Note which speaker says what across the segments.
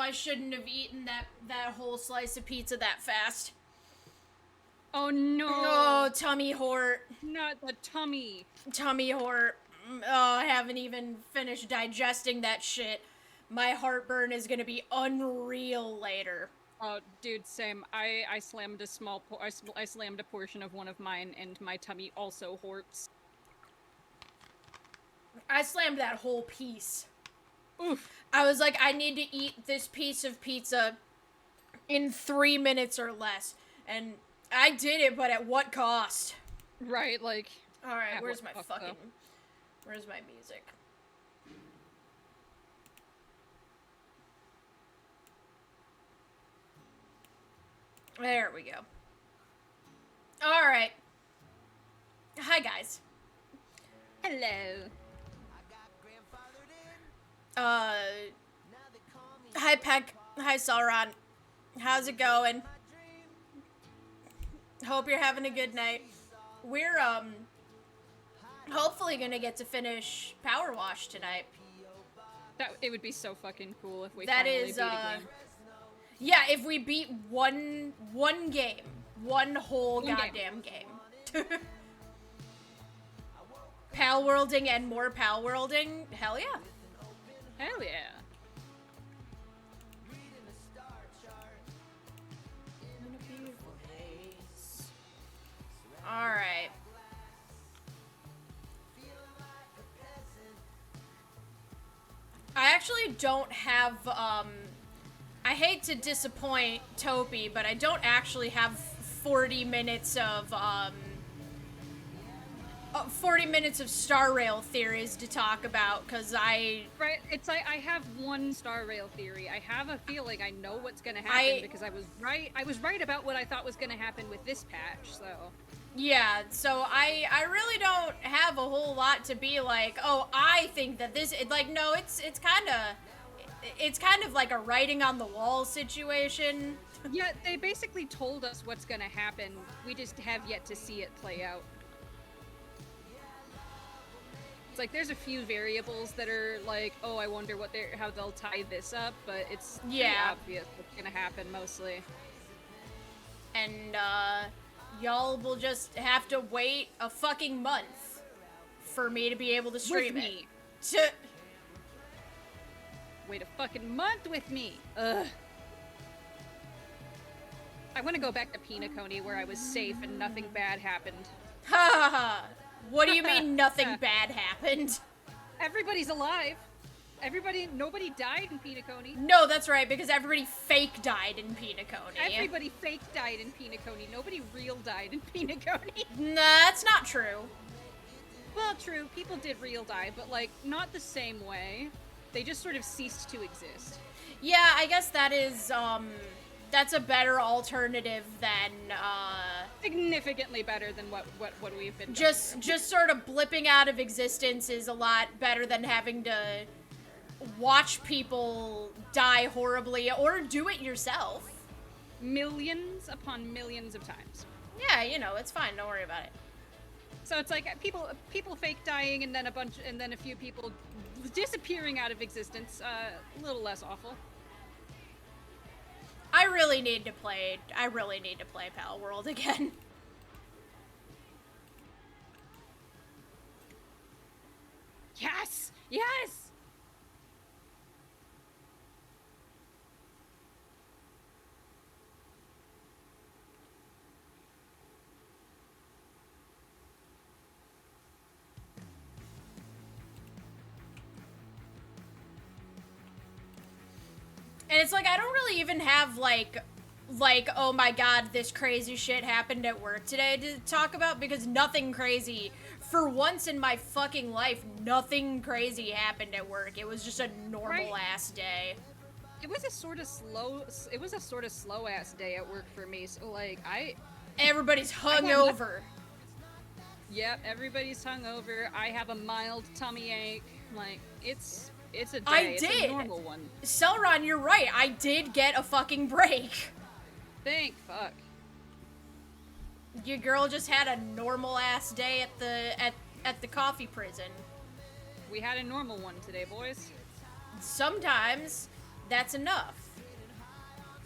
Speaker 1: I shouldn't have eaten that whole slice of pizza that fast.
Speaker 2: Oh no!
Speaker 1: Oh, tummy hort.
Speaker 2: Not the tummy.
Speaker 1: Tummy hort. Oh, I haven't even finished digesting that shit. My heartburn is gonna be unreal later.
Speaker 2: Oh, dude, same. I slammed a I slammed a portion of one of mine, and my tummy also horts.
Speaker 1: I slammed that whole piece.
Speaker 2: Oof.
Speaker 1: I was like, I need to eat this piece of pizza in 3 minutes or less. And I did it, but at what cost?
Speaker 2: Right, like...
Speaker 1: Alright, where's my music? There we go. Alright. Hi, guys.
Speaker 2: Hello.
Speaker 1: Hi, Peck. Hi, Sauron. How's it going? Hope you're having a good night. We're, hopefully gonna get to finish PowerWash tonight.
Speaker 2: It would be so fucking cool if we
Speaker 1: That
Speaker 2: finally
Speaker 1: is,
Speaker 2: beat a game.
Speaker 1: Yeah, if we beat one game. One whole goddamn game. Pal worlding and more pal worlding? Hell yeah.
Speaker 2: Hell yeah.
Speaker 1: Alright. I actually don't have, I hate to disappoint Topi, but I don't actually have 40 minutes of, 40 minutes of Star Rail theories to talk about, because
Speaker 2: Right, it's like, I have one Star Rail theory. I have a feeling I know what's gonna happen, because I was right about what I thought was gonna happen with this patch, so...
Speaker 1: Yeah, so I really don't have a whole lot to be like, oh, I think that this, like, no, it's kind of like a writing on the wall situation.
Speaker 2: Yeah, they basically told us what's gonna happen. We just have yet to see it play out. It's like there's a few variables that are like, oh, I wonder how they'll tie this up, but it's pretty obvious what's gonna happen mostly.
Speaker 1: And y'all will just have to wait a fucking month for me to be able to stream it.
Speaker 2: Wait a fucking month with me. Ugh. I want to go back to Pinacone where I was safe and nothing bad happened.
Speaker 1: Ha ha ha! What do you mean nothing bad happened?
Speaker 2: Everybody's alive. Nobody died in Pinacone.
Speaker 1: No, that's right, because everybody fake died in Pinacone.
Speaker 2: Everybody fake died in Pinacone. Nobody real died in Pinacone.
Speaker 1: Nah, that's not true.
Speaker 2: Well, true, people did real die, but, like, not the same way. They just sort of ceased to exist.
Speaker 1: Yeah, I guess that is, that's a better alternative than,
Speaker 2: significantly better than what we've been doing.
Speaker 1: Just sort of blipping out of existence is a lot better than having to watch people die horribly or do it yourself.
Speaker 2: Millions upon millions of times.
Speaker 1: Yeah, you know, it's fine, don't worry about it.
Speaker 2: So it's like people fake dying and then a few people disappearing out of existence, a little less awful.
Speaker 1: I really need to play Pal World again.
Speaker 2: Yes! Yes!
Speaker 1: And it's like, I don't really even have, like, oh my god, this crazy shit happened at work today to talk about, because nothing crazy, for once in my fucking life, nothing crazy happened at work. It was just a normal-ass day.
Speaker 2: It was a sort of slow-ass day at work for me, so, like,
Speaker 1: Everybody's hungover.
Speaker 2: Yep, everybody's hungover. I have a mild tummy ache. Like, it's a day. It's a normal one.
Speaker 1: Sauron, you're right. I did get a fucking break.
Speaker 2: Thank fuck.
Speaker 1: Your girl just had a normal-ass day at the coffee prison.
Speaker 2: We had a normal one today, boys.
Speaker 1: Sometimes that's enough.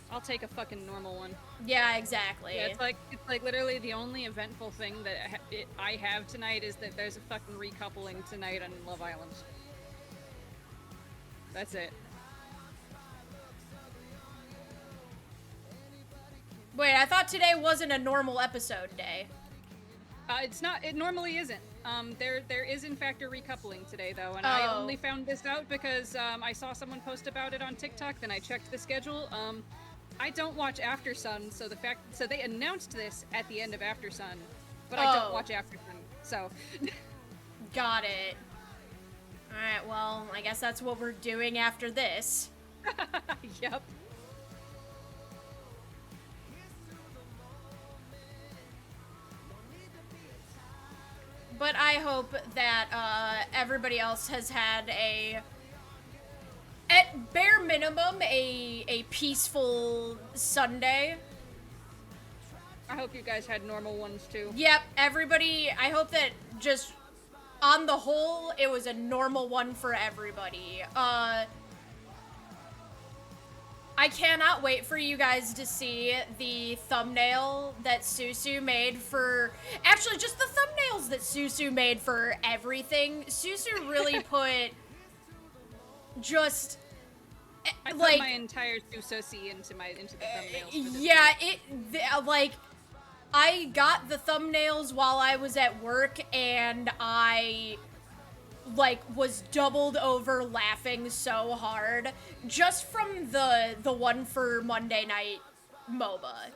Speaker 2: I'll take a fucking normal one.
Speaker 1: Yeah, exactly.
Speaker 2: Yeah, it's like literally the only eventful thing that I have tonight is that there's a fucking recoupling tonight on Love Island. That's it.
Speaker 1: Wait, I thought today wasn't a normal episode day.
Speaker 2: It's not. It normally isn't. There is in fact a recoupling today though, and I only found this out because I saw someone post about it on TikTok. Then I checked the schedule. I don't watch After Sun, so they announced this at the end of After Sun, but I don't watch After Sun, so.
Speaker 1: Got it. All right. Well, I guess that's what we're doing after this.
Speaker 2: Yep.
Speaker 1: But I hope that everybody else has had at bare minimum, a peaceful Sunday.
Speaker 2: I hope you guys had normal ones too.
Speaker 1: Yep, everybody, I hope that just on the whole, it was a normal one for everybody. I cannot wait for you guys to see the thumbnail that Susu made for... Actually, just the thumbnails that Susu made for everything. Susu really put just...
Speaker 2: I put my entire Susosi into the thumbnails.
Speaker 1: Yeah, like... I got the thumbnails while I was at work, and I... like, was doubled over laughing so hard just from the one for Monday Night MOBA.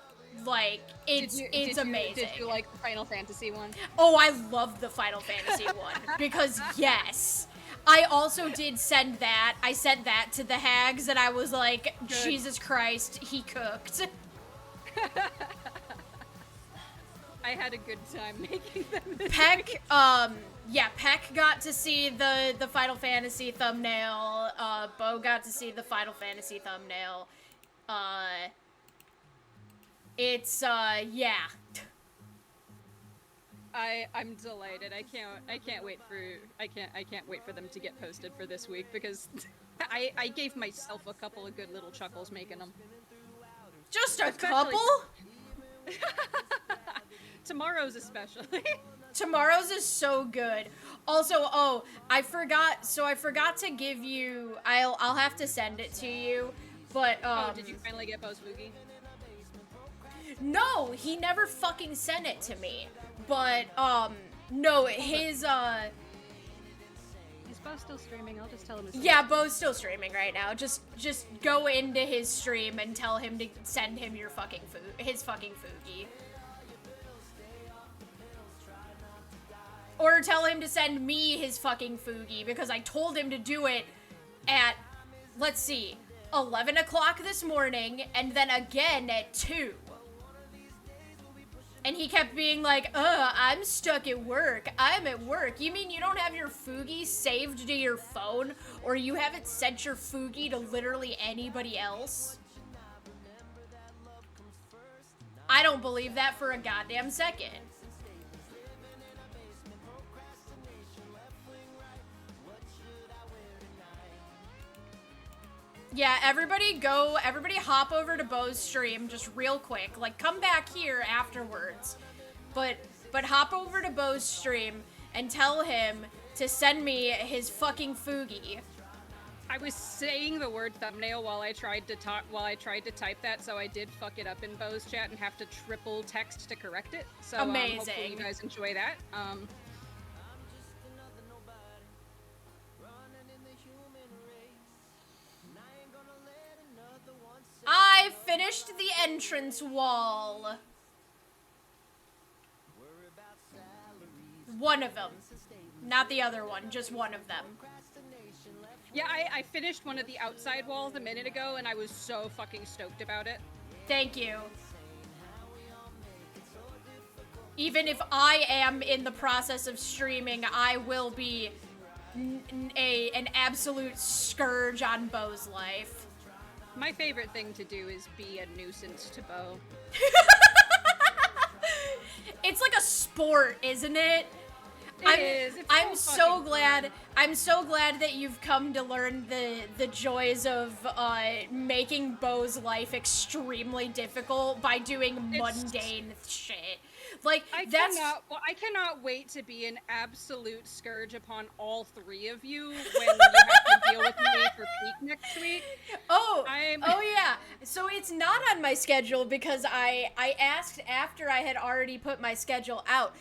Speaker 1: Like, it's amazing.
Speaker 2: Did you like the Final Fantasy one?
Speaker 1: Oh, I love the Final Fantasy one because yes. I also did send that. I sent that to the hags and I was like, good. Jesus Christ, he cooked.
Speaker 2: I had a good time making them.
Speaker 1: Peck, yeah, Peck got to see the Final Fantasy thumbnail. Bo got to see the Final Fantasy thumbnail. It's yeah.
Speaker 2: I'm delighted. I can't wait for them to get posted for this week because I gave myself a couple of good little chuckles making them.
Speaker 1: Just a couple?
Speaker 2: Tomorrow's especially.
Speaker 1: Tomorrow's is so good. Also, oh, I forgot to give you, I'll have to send it to you, but,
Speaker 2: oh, did you finally get Bo's Boogie?
Speaker 1: No, he never fucking sent it to me, but, no, his,
Speaker 2: Is Bo still streaming? I'll just tell him.
Speaker 1: Yeah, Bo's still streaming right now. Just go into his stream and tell him to send him your fucking his fucking Fugi. Or tell him to send me his fucking Fugi, because I told him to do it at, let's see, 11 o'clock this morning, and then again at 2. And he kept being like, I'm stuck at work. I'm at work. You mean you don't have your Fugi saved to your phone? Or you haven't sent your Fugi to literally anybody else? I don't believe that for a goddamn second. Yeah, everybody hop over to Bo's stream just real quick. Like, come back here afterwards. But hop over to Bo's stream and tell him to send me his fucking Fugi.
Speaker 2: I was saying the word thumbnail while I tried to type that, so I did fuck it up in Bo's chat and have to triple text to correct it. So
Speaker 1: amazing.
Speaker 2: Hopefully you guys enjoy that.
Speaker 1: I finished the entrance wall. One of them. Not the other one, just one of them.
Speaker 2: Yeah, I finished one of the outside walls a minute ago, and I was so fucking stoked about it.
Speaker 1: Thank you. Even if I am in the process of streaming, I will be an absolute scourge on Bo's life.
Speaker 2: My favorite thing to do is be a nuisance to Bo.
Speaker 1: It's like a sport, isn't it?
Speaker 2: It is.
Speaker 1: I'm so glad. I'm so glad that you've come to learn the joys of making Bo's life extremely difficult by doing mundane shit. Like,
Speaker 2: I cannot wait to be an absolute scourge upon all three of you when you have to deal with me for peak next week.
Speaker 1: Oh yeah. So it's not on my schedule because I asked after I had already put my schedule out.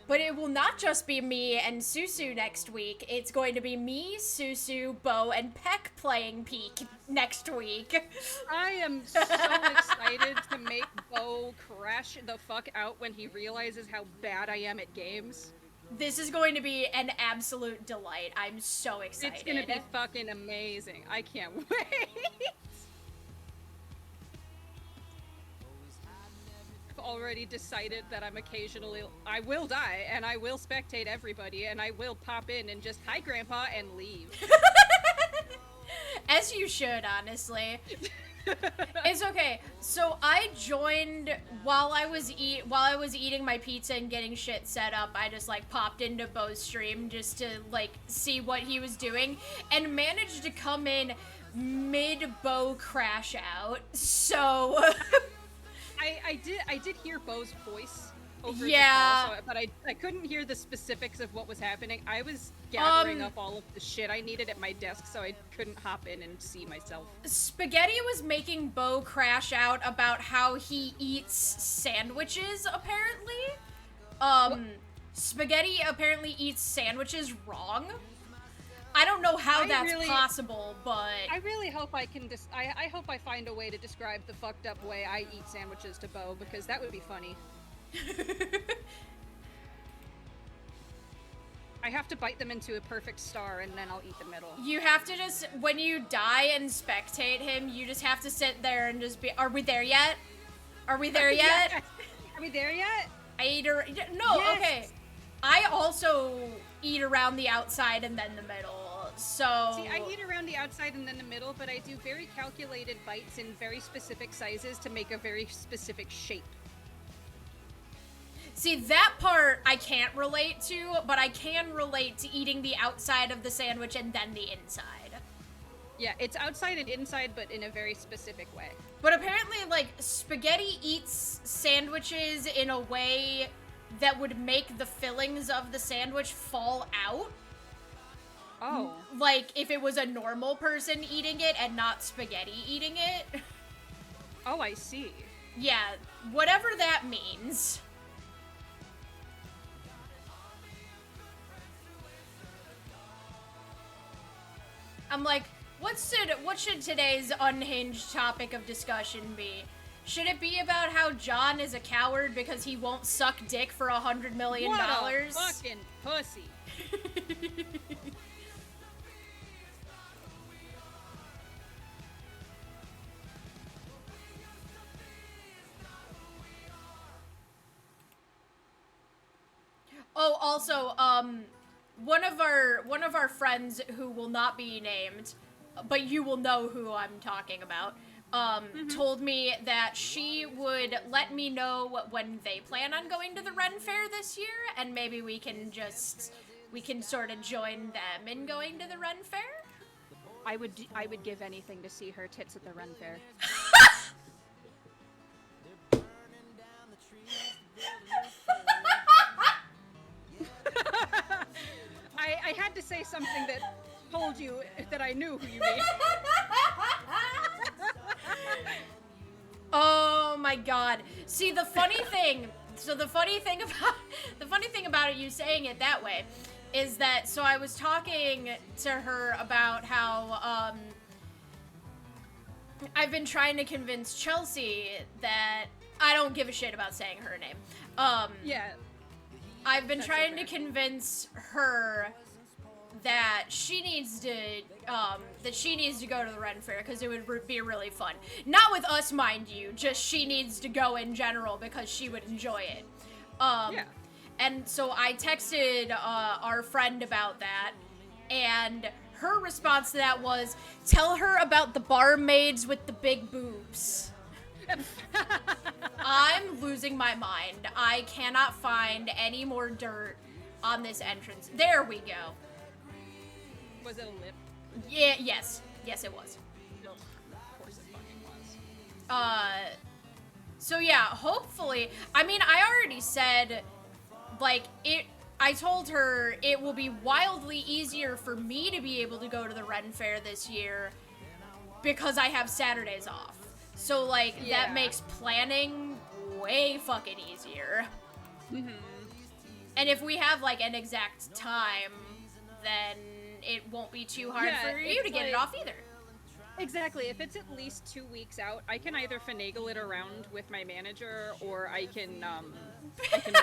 Speaker 1: But it will not just be me and Susu next week. It's going to be me, Susu, Bo, and Peck playing Peak next week.
Speaker 2: I am so excited to make Bo crash the fuck out when he realizes how bad I am at games.
Speaker 1: This is going to be an absolute delight. I'm so excited.
Speaker 2: It's gonna be fucking amazing. I can't wait. I've already decided that I will die, and I will spectate everybody, and I will pop in and just, hi grandpa, and leave.
Speaker 1: As you should, honestly. It's okay. So I joined while I was eating my pizza and getting shit set up. I just like popped into Bo's stream just to like see what he was doing and managed to come in mid Bo crash out. So
Speaker 2: I did hear Bo's voice over
Speaker 1: yeah.
Speaker 2: the call, but I couldn't hear the specifics of what was happening. I was gathering up all of the shit I needed at my desk, so I couldn't hop in and see myself.
Speaker 1: Spaghetti was making Bo crash out about how he eats sandwiches, apparently. Spaghetti apparently eats sandwiches wrong. I don't know how that's possible, but
Speaker 2: I really hope I can I hope I find a way to describe the fucked up way I eat sandwiches to Bo, because that would be funny. I have to bite them into a perfect star and then I'll eat the middle.
Speaker 1: You have to just, when you die and spectate him, you just have to sit there and just be, are we there yet? Are we there yet?
Speaker 2: Are we there yet?
Speaker 1: No, yes. Okay. I also eat around the outside and then the middle, so...
Speaker 2: See, I eat around the outside and then the middle, but I do very calculated bites in very specific sizes to make a very specific shape.
Speaker 1: See, that part I can't relate to, but I can relate to eating the outside of the sandwich and then the inside.
Speaker 2: Yeah, it's outside and inside, but in a very specific way.
Speaker 1: But apparently, like, Spaghetti eats sandwiches in a way that would make the fillings of the sandwich fall out.
Speaker 2: Oh.
Speaker 1: Like, if it was a normal person eating it and not Spaghetti eating it.
Speaker 2: Oh, I see.
Speaker 1: Yeah, whatever that means. I'm like, what should today's unhinged topic of discussion be? Should it be about how John is a coward because he won't suck dick for $100 million?
Speaker 2: What a fucking pussy.
Speaker 1: Oh, also, one of our friends who will not be named, but you will know who I'm talking about, told me that she would let me know when they plan on going to the Ren Fair this year, and maybe we can sort of join them in going to the Ren Fair.
Speaker 2: I would give anything to see her tits at the Ren Fair. I had to say something that told you that I knew who you mean.
Speaker 1: Oh my god. See, the funny thing about it, you saying it that way, is that, so I was talking to her about how, I've been trying to convince Chelsea that I don't give a shit about saying her name.
Speaker 2: Yeah.
Speaker 1: I've been trying to convince her that she needs to go to the Ren Fair because it would be really fun. Not with us, mind you, just she needs to go in general because she would enjoy it.
Speaker 2: Yeah.
Speaker 1: And so I texted our friend about that, and her response to that was, tell her about the barmaids with the big boobs. I'm losing my mind. I cannot find any more dirt on this entrance. There we go.
Speaker 2: Was it a lip?
Speaker 1: Yeah, yes, it was.
Speaker 2: Ugh, of course it fucking was.
Speaker 1: So yeah, hopefully, I mean, I already said, like, I told her it will be wildly easier for me to be able to go to the Ren Fair this year because I have Saturdays off. So, like, that makes planning way fucking easier.
Speaker 2: Mm-hmm.
Speaker 1: And if we have, like, an exact time, then it won't be too hard for you to get it off either.
Speaker 2: Exactly. If it's at least 2 weeks out, I can either finagle it around with my manager, or I can request it.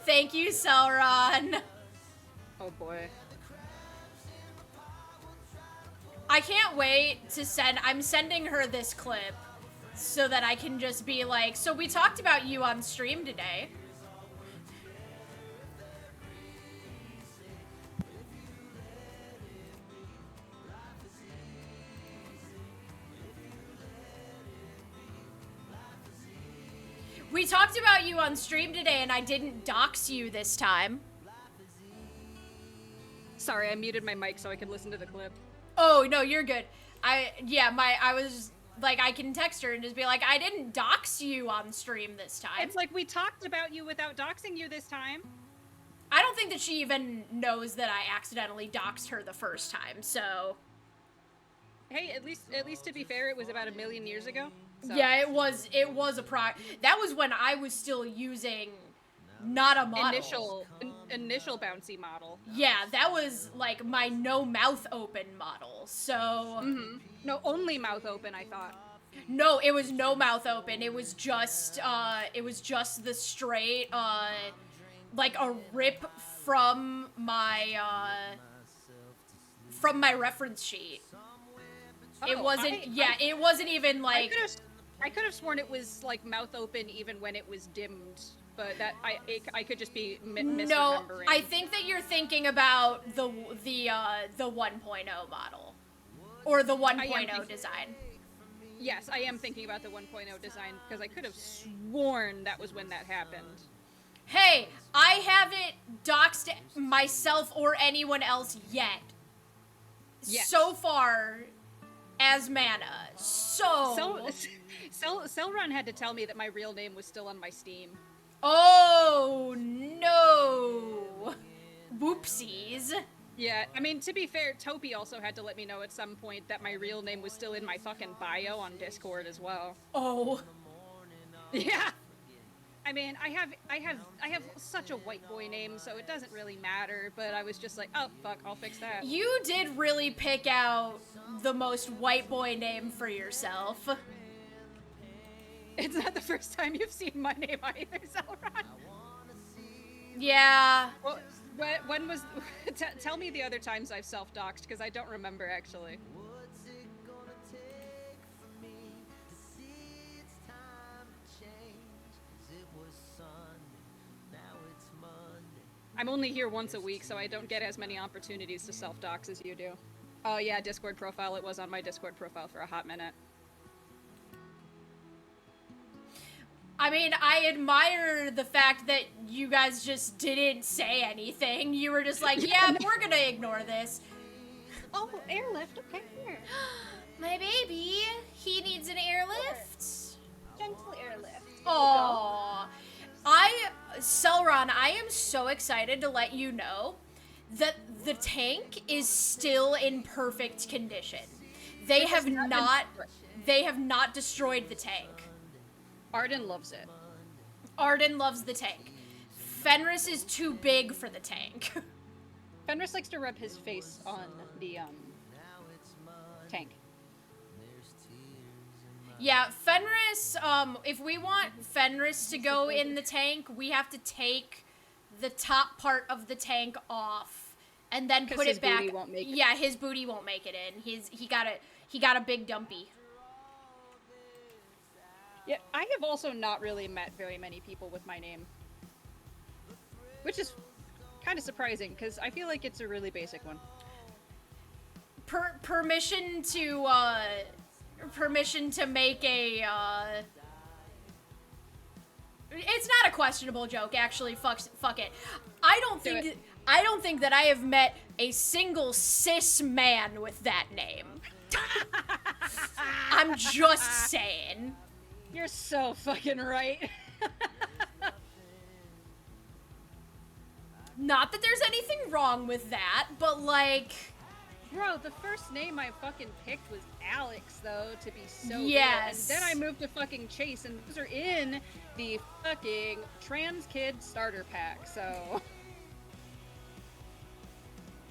Speaker 1: Thank you, Celeron.
Speaker 2: Oh boy.
Speaker 1: I can't wait to I'm sending her this clip so that I can just be like, so we talked about you on stream today. We talked about you on stream today and I didn't dox you this time.
Speaker 2: Sorry, I muted my mic so I could listen to the clip.
Speaker 1: Oh, no, you're good. I was like, I can text her and just be like, I didn't dox you on stream this time.
Speaker 2: It's like, we talked about you without doxing you this time.
Speaker 1: I don't think that she even knows that I accidentally doxed her the first time, so.
Speaker 2: Hey, at least to be fair, it was about 1 million years ago. So.
Speaker 1: Yeah, it was that was when I was still using not a model.
Speaker 2: Initial bouncy model.
Speaker 1: Yeah, that was like my no mouth open model. So
Speaker 2: mm-hmm. No, only mouth open, I thought.
Speaker 1: No, it was no mouth open. It was just the straight like a rip from my reference sheet.
Speaker 2: Oh,
Speaker 1: it wasn't it wasn't even like
Speaker 2: I could have sworn it was like mouth open even when it was dimmed, but that I could just be misremembering.
Speaker 1: No, I think that you're thinking about the 1.0 model or the 1.0 design.
Speaker 2: Yes, I am thinking about the 1.0 design because I could have sworn that was when that happened.
Speaker 1: Hey, I haven't doxed myself or anyone else yet. Yes. So far as Mana.
Speaker 2: Celeron had to tell me that my real name was still on my Steam.
Speaker 1: Oh, no. Whoopsies.
Speaker 2: Yeah, I mean, to be fair, Topi also had to let me know at some point that my real name was still in my fucking bio on Discord as well.
Speaker 1: Oh.
Speaker 2: Yeah. I mean, I have such a white boy name, so it doesn't really matter, but I was just like, oh, fuck, I'll fix that.
Speaker 1: You did really pick out the most white boy name for yourself.
Speaker 2: It's not the first time you've seen my name either, Celeron.
Speaker 1: Yeah.
Speaker 2: Well, when was... tell me the other times I've self-doxed, because I don't remember, actually. I'm only here once a week, so I don't get as many opportunities to self-dox as you do. Oh yeah, Discord profile. It was on my Discord profile for a hot minute.
Speaker 1: I mean, I admire the fact that you guys just didn't say anything. You were just like, yeah, we're gonna ignore this.
Speaker 2: Oh, airlift. Okay, here.
Speaker 1: My baby, he needs an airlift.
Speaker 2: Gentle airlift.
Speaker 1: Aww. Celeron, I am so excited to let you know that the tank is still in perfect condition. They have not destroyed the tank.
Speaker 2: Arden loves it.
Speaker 1: Arden loves the tank. Fenris is too big for the tank.
Speaker 2: Fenris likes to rub his face on the tank.
Speaker 1: Yeah, Fenris, if we want Fenris to go in the tank, we have to take the top part of the tank off and then put it back. Yeah, his booty won't make it in. He got a big dumpy.
Speaker 2: Yeah, I have also not really met very many people with my name. Which is kind of surprising, because I feel like it's a really basic one.
Speaker 1: Permission to make a, it's not a questionable joke, actually, fuck it. I don't I don't think that I have met a single cis man with that name. I'm just saying.
Speaker 2: You're so fucking right.
Speaker 1: Not that there's anything wrong with that, but like...
Speaker 2: Bro, the first name I fucking picked was Alex, though, to be so
Speaker 1: yes.
Speaker 2: real. And then I moved to fucking Chase, and those are in the fucking trans kid starter pack, so...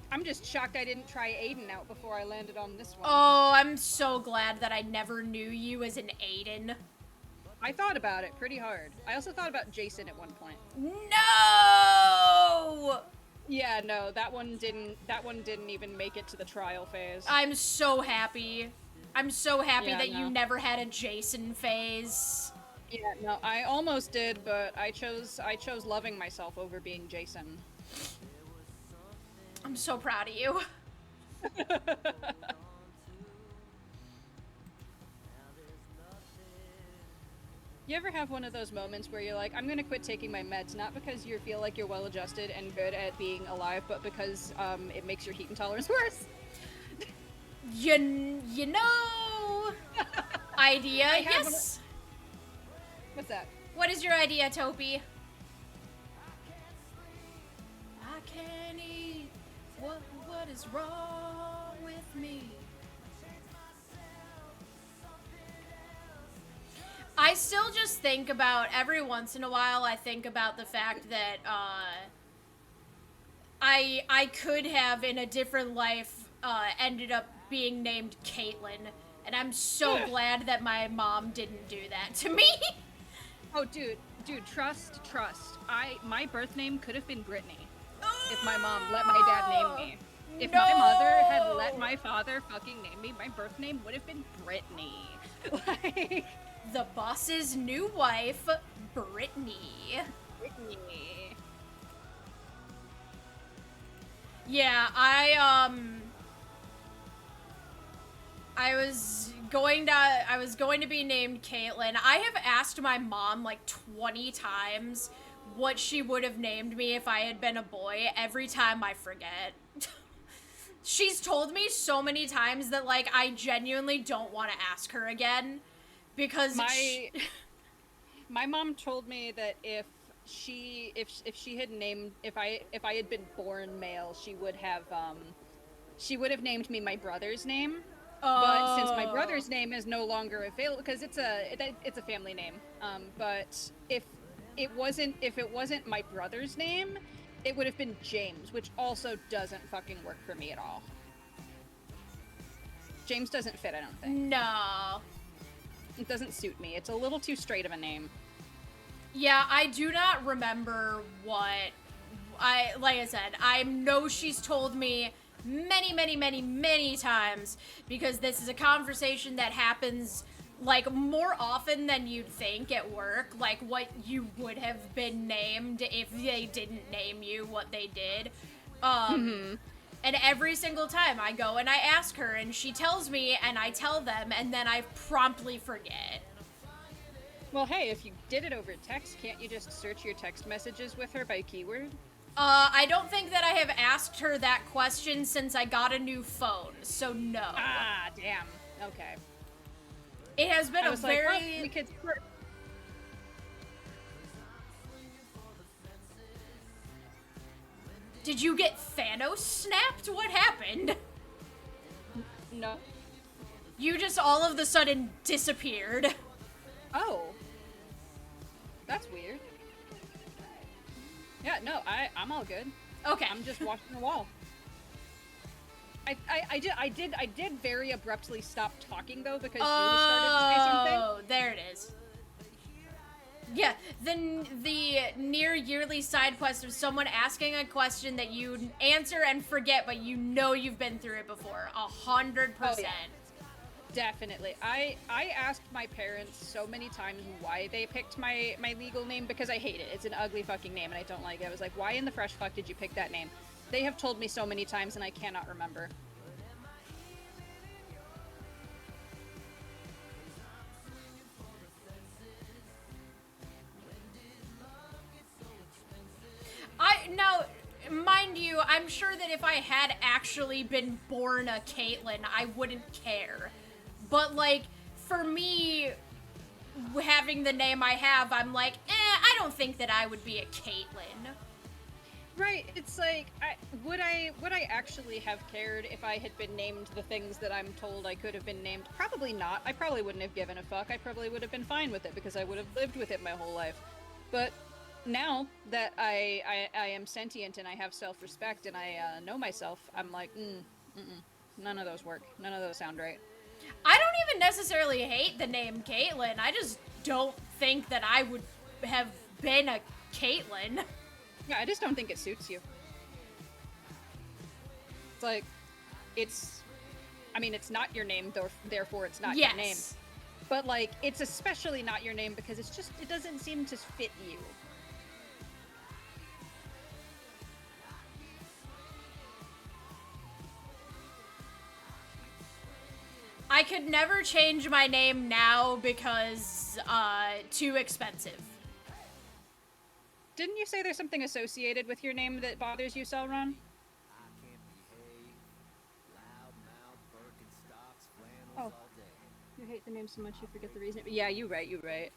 Speaker 2: I'm just shocked I didn't try Aiden out before I landed on this one.
Speaker 1: Oh, I'm so glad that I never knew you as an Aiden.
Speaker 2: I thought about it pretty hard. I also thought about Jason at one point.
Speaker 1: No!
Speaker 2: Yeah, no, that one didn't even make it to the trial phase.
Speaker 1: I'm so happy. I'm so happy
Speaker 2: Yeah,
Speaker 1: that
Speaker 2: no.
Speaker 1: you never had a Jason phase.
Speaker 2: Yeah, no, I almost did, but I chose loving myself over being Jason.
Speaker 1: I'm so proud of you.
Speaker 2: You ever have one of those moments where you're like, I'm gonna quit taking my meds, not because you feel like you're well adjusted and good at being alive, but because it makes your heat intolerance worse?
Speaker 1: You know... idea, yes?
Speaker 2: What's that?
Speaker 1: What is your idea, Topi? I can't eat. What is wrong with me? I still just think about, every once in a while, I think about the fact that, I could have, in a different life, ended up being named Caitlin, and I'm so glad that my mom didn't do that to me.
Speaker 2: Oh, dude, trust. My birth name could have been Brittany if my mom let my dad name me. If my mother had let my father fucking name me, my birth name would have been Brittany. Like...
Speaker 1: The boss's new wife, Brittany. Yeah, I was going to be named Caitlin. I have asked my mom like 20 times what she would have named me if I had been a boy. Every time I forget. She's told me so many times that like I genuinely don't want to ask her again. Because
Speaker 2: my mom told me that if I had been born male, she would have named me my brother's name.
Speaker 1: Oh.
Speaker 2: But since my brother's name is no longer available, because it's a family name. But if it wasn't my brother's name, it would have been James, which also doesn't fucking work for me at all. James doesn't fit, I don't think.
Speaker 1: No.
Speaker 2: It doesn't suit me. It's a little too straight of a name.
Speaker 1: Yeah, I do not remember what like I said, I know she's told me many times, because this is a conversation that happens like more often than you'd think at work, like what you would have been named if they didn't name you what they did. And every single time I go and I ask her and she tells me and I tell them and then I promptly forget.
Speaker 2: Well, hey, if you did it over text, can't you just search your text messages with her by keyword?
Speaker 1: I don't think that I have asked her that question since I got a new phone, so no.
Speaker 2: Ah, damn. Okay.
Speaker 1: It has been a very...
Speaker 2: Like, well, we could...
Speaker 1: Did you get Thanos snapped? What happened?
Speaker 2: No.
Speaker 1: You just all of a sudden disappeared.
Speaker 2: Oh. That's weird. Yeah, no, I'm all good.
Speaker 1: Okay.
Speaker 2: I'm just watching the wall. I did very abruptly stop talking though because you started to say something.
Speaker 1: Oh, there it is. Yeah, the near yearly side quest of someone asking a question that you answer and forget, but you know you've been through it before. 100%.
Speaker 2: Oh, yeah. Definitely. I asked my parents so many times why they picked my legal name because I hate it. It's an ugly fucking name and I don't like it. I was like, why in the fresh fuck did you pick that name? They have told me so many times and I cannot remember.
Speaker 1: Now, mind you, you, I'm sure that if I had actually been born a Caitlyn, I wouldn't care. But, like, for me, having the name I have, I'm like, I don't think that I would be a Caitlyn.
Speaker 2: Right, it's like, would I actually have cared if I had been named the things that I'm told I could have been named? Probably not. I probably wouldn't have given a fuck. I probably would have been fine with it because I would have lived with it my whole life. But now that I am sentient and I have self-respect and I know myself, I'm like, none of those work. None of those sound right.
Speaker 1: I don't even necessarily hate the name Caitlyn. I just don't think that I would have been a Caitlyn.
Speaker 2: Yeah, I just don't think it suits you. It's like, I mean, it's not your name, therefore it's not your name. But, like, it's especially not your name because it doesn't seem to fit you.
Speaker 1: I could never change my name now because, too expensive.
Speaker 2: Didn't you say there's something associated with your name that bothers you, Sauron? Oh. You hate the name so much you forget the reason. Yeah, you're right, you're right.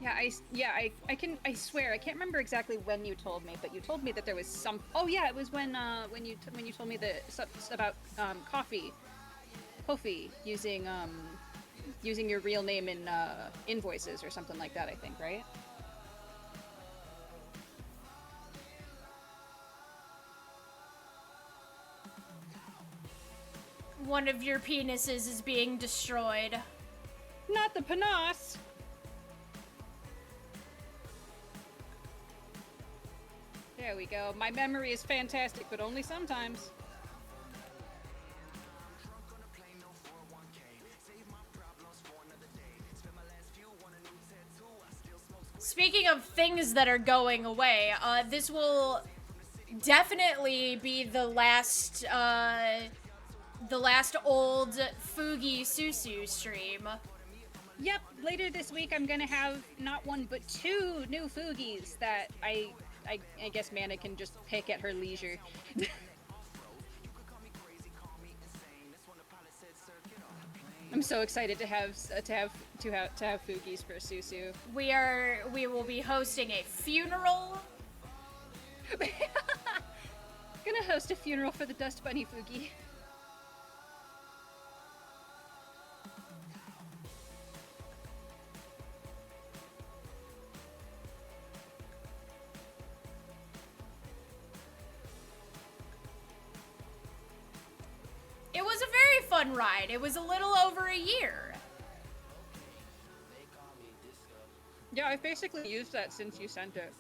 Speaker 2: I swear, I can't remember exactly when you told me, but you told me that there was some. Oh yeah, it was when you told me about coffee, using your real name in invoices or something like that. I think, right?
Speaker 1: One of your penises is being destroyed.
Speaker 2: Not the panas. There we go. My memory is fantastic, but only sometimes.
Speaker 1: Speaking of things that are going away, this will definitely be the last old Fugi Susu stream.
Speaker 2: Yep, later this week I'm gonna have not one but two new Fugis that I guess Mana can just pick at her leisure. I'm so excited to have Fugis for Susu.
Speaker 1: We will be hosting a funeral.
Speaker 2: Gonna host a funeral for the Dust Bunny Fugi.
Speaker 1: It was a very fun ride. It was a little over a year.
Speaker 2: Yeah, I've basically used that since you sent it.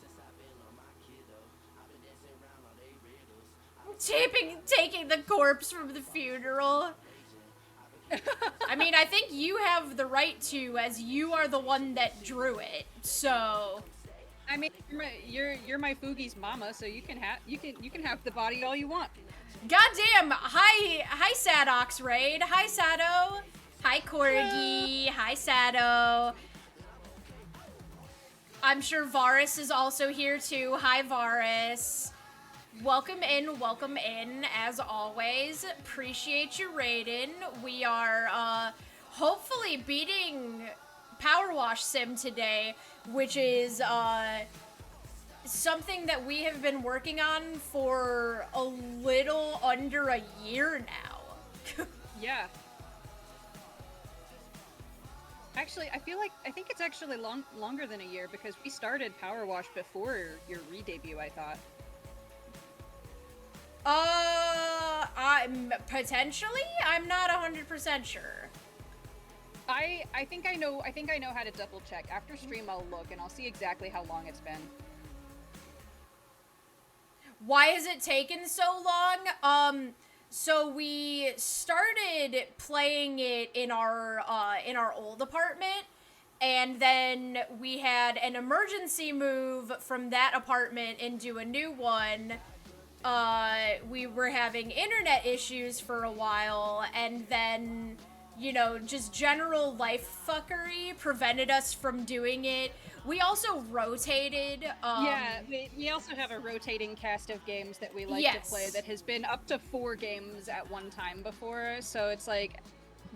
Speaker 1: Taking the corpse from the funeral. I mean, I think you have the right to, as you are the one that drew it. So,
Speaker 2: I mean, you're my Fugi's mama, so you can have the body all you want.
Speaker 1: Goddamn! Hi, Sadox Raid. Hi, Sado. Hi, Corgi. Hi, Sado. I'm sure Varus is also here too. Hi, Varus. Welcome in, as always. Appreciate you raiding. We are, hopefully beating PowerWash Sim today, which is, something that we have been working on for a little under a year now.
Speaker 2: Yeah. Actually, I think it's actually longer than a year because we started PowerWash before your re-debut, I thought.
Speaker 1: Potentially? I'm not 100% sure.
Speaker 2: I think I know how to double check. After stream I'll look and I'll see exactly how long it's been.
Speaker 1: Why has it taken so long? So we started playing it in our old apartment, and then we had an emergency move from that apartment into a new one, we were having internet issues for a while, and then, you know, just general life fuckery prevented us from doing it. We also rotated.
Speaker 2: Yeah, we also have a rotating cast of games that we like to play that has been up to 4 games at one time before, so it's like,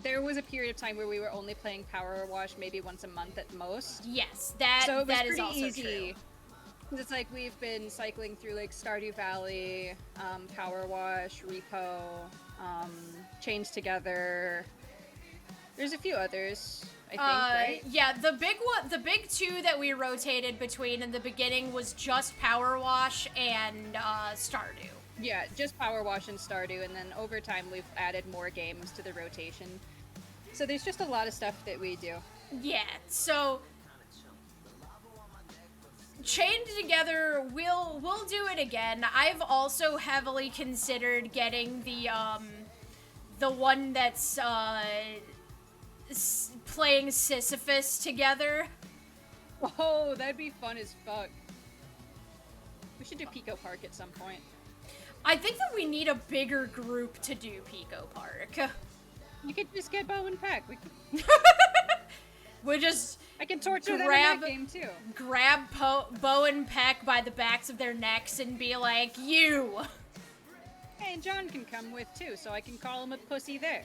Speaker 2: there was a period of time where we were only playing PowerWash maybe once a month at most.
Speaker 1: Yes, that
Speaker 2: so it was
Speaker 1: that
Speaker 2: pretty
Speaker 1: is also
Speaker 2: easy.
Speaker 1: true.
Speaker 2: It's like we've been cycling through like Stardew Valley, PowerWash, Repo, Chains Together. There's a few others, I think, right?
Speaker 1: Yeah, the big two that we rotated between in the beginning was just PowerWash and Stardew.
Speaker 2: Yeah, just PowerWash and Stardew, and then over time we've added more games to the rotation. So there's just a lot of stuff that we do.
Speaker 1: Yeah, so Chained Together, we'll do it again. I've also heavily considered getting the one that's playing Sisyphus together.
Speaker 2: Oh, that'd be fun as fuck. We should do Pico Park at some point.
Speaker 1: I think that we need a bigger group to do Pico Park.
Speaker 2: You could just get Bo and Peck.
Speaker 1: We just
Speaker 2: I can torture them in that game too.
Speaker 1: Grab Bo and Peck by the backs of their necks and be like, you!
Speaker 2: Hey, and John can come with too, so I can call him a pussy there.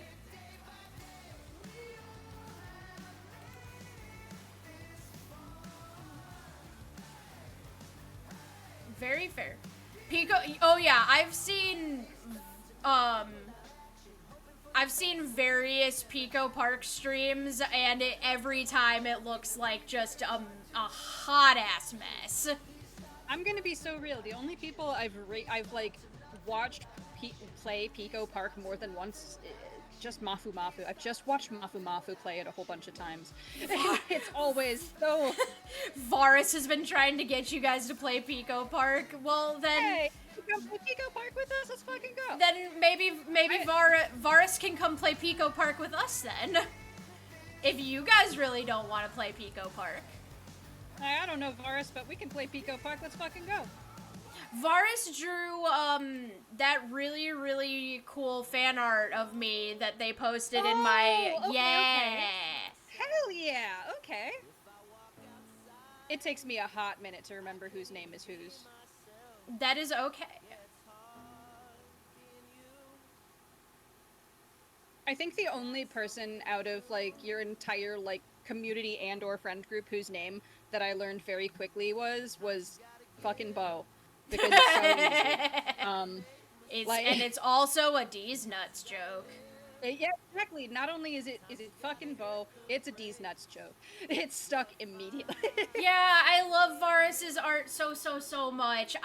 Speaker 1: Very fair. Pico, oh yeah, I've seen various Pico Park streams, and every time it looks like just a hot-ass mess.
Speaker 2: I'm gonna be so real. The only people I've like watched play Pico Park more than once, just Mafu Mafu. I've just watched Mafu Mafu play it a whole bunch of times. It's always so.
Speaker 1: Varus has been trying to get you guys to play Pico Park. Well then,
Speaker 2: hey, come play Pico Park with us. Let's fucking go.
Speaker 1: Then maybe Varus can come play Pico Park with us then. If you guys really don't want to play Pico Park.
Speaker 2: I don't know Varus, but we can play Pico Park. Let's fucking go.
Speaker 1: Varus drew that really, really cool fan art of me that they posted in my
Speaker 2: okay. Hell yeah, okay. It takes me a hot minute to remember whose name is whose.
Speaker 1: That is okay.
Speaker 2: I think the only person out of like your entire like community and or friend group whose name that I learned very quickly was fucking Bo. Because it's so easy.
Speaker 1: And it's also a D's nuts joke.
Speaker 2: Yeah, exactly. Not only is it fucking Bo, it's a D's nuts joke. It's stuck immediately.
Speaker 1: Yeah, I love Varus's art so much.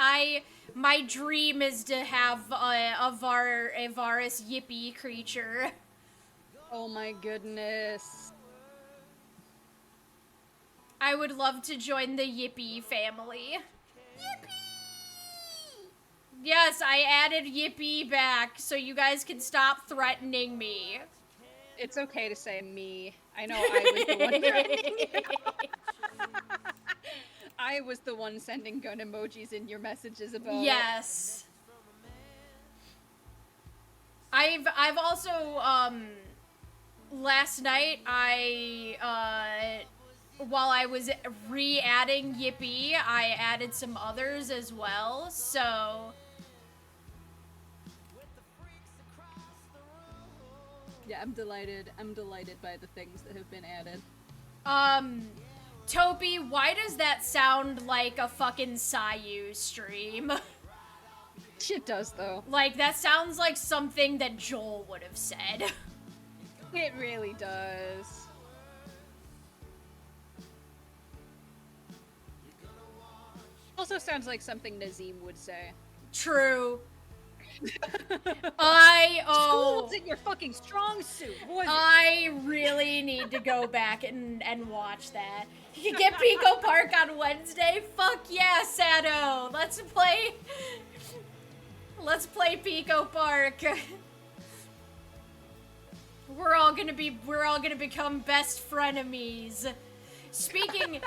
Speaker 1: My dream is to have a Varus yippee creature.
Speaker 2: Oh my goodness.
Speaker 1: I would love to join the Yippee family. Yippee! Yes, I added Yippee back so you guys can stop threatening me.
Speaker 2: It's okay to say me. I know I was the one threatening you. I was the one sending gun emojis in your messages about it.
Speaker 1: Yes. I've also, last night while I was re-adding Yippee, I added some others as well, so...
Speaker 2: Yeah, I'm delighted by the things that have been added.
Speaker 1: Toby, why does that sound like a fucking Sayu stream?
Speaker 2: Shit does, though.
Speaker 1: Like, that sounds like something that Joel would have said.
Speaker 2: It really does. Also sounds like something Nazim would say.
Speaker 1: True.
Speaker 2: School's in your fucking strong suit.
Speaker 1: I really need to go back and watch that. You can get Pico Park on Wednesday? Fuck yeah, Sado. Let's play Pico Park. We're all gonna become best frenemies. Speaking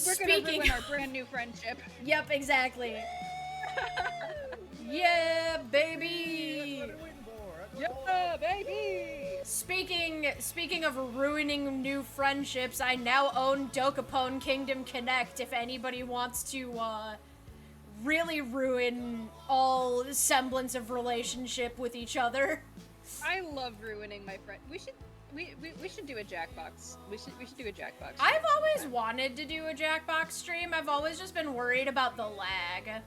Speaker 2: We're gonna ruin our brand new friendship.
Speaker 1: Yep, exactly. Yeah, baby!
Speaker 2: Yeah, baby!
Speaker 1: Speaking of ruining new friendships, I now own Dokapon Kingdom Connect if anybody wants to, really ruin all semblance of relationship with each other.
Speaker 2: I love ruining my friend. We should do a Jackbox. We should do a Jackbox.
Speaker 1: I've always wanted to do a Jackbox stream. I've always just been worried about the lag.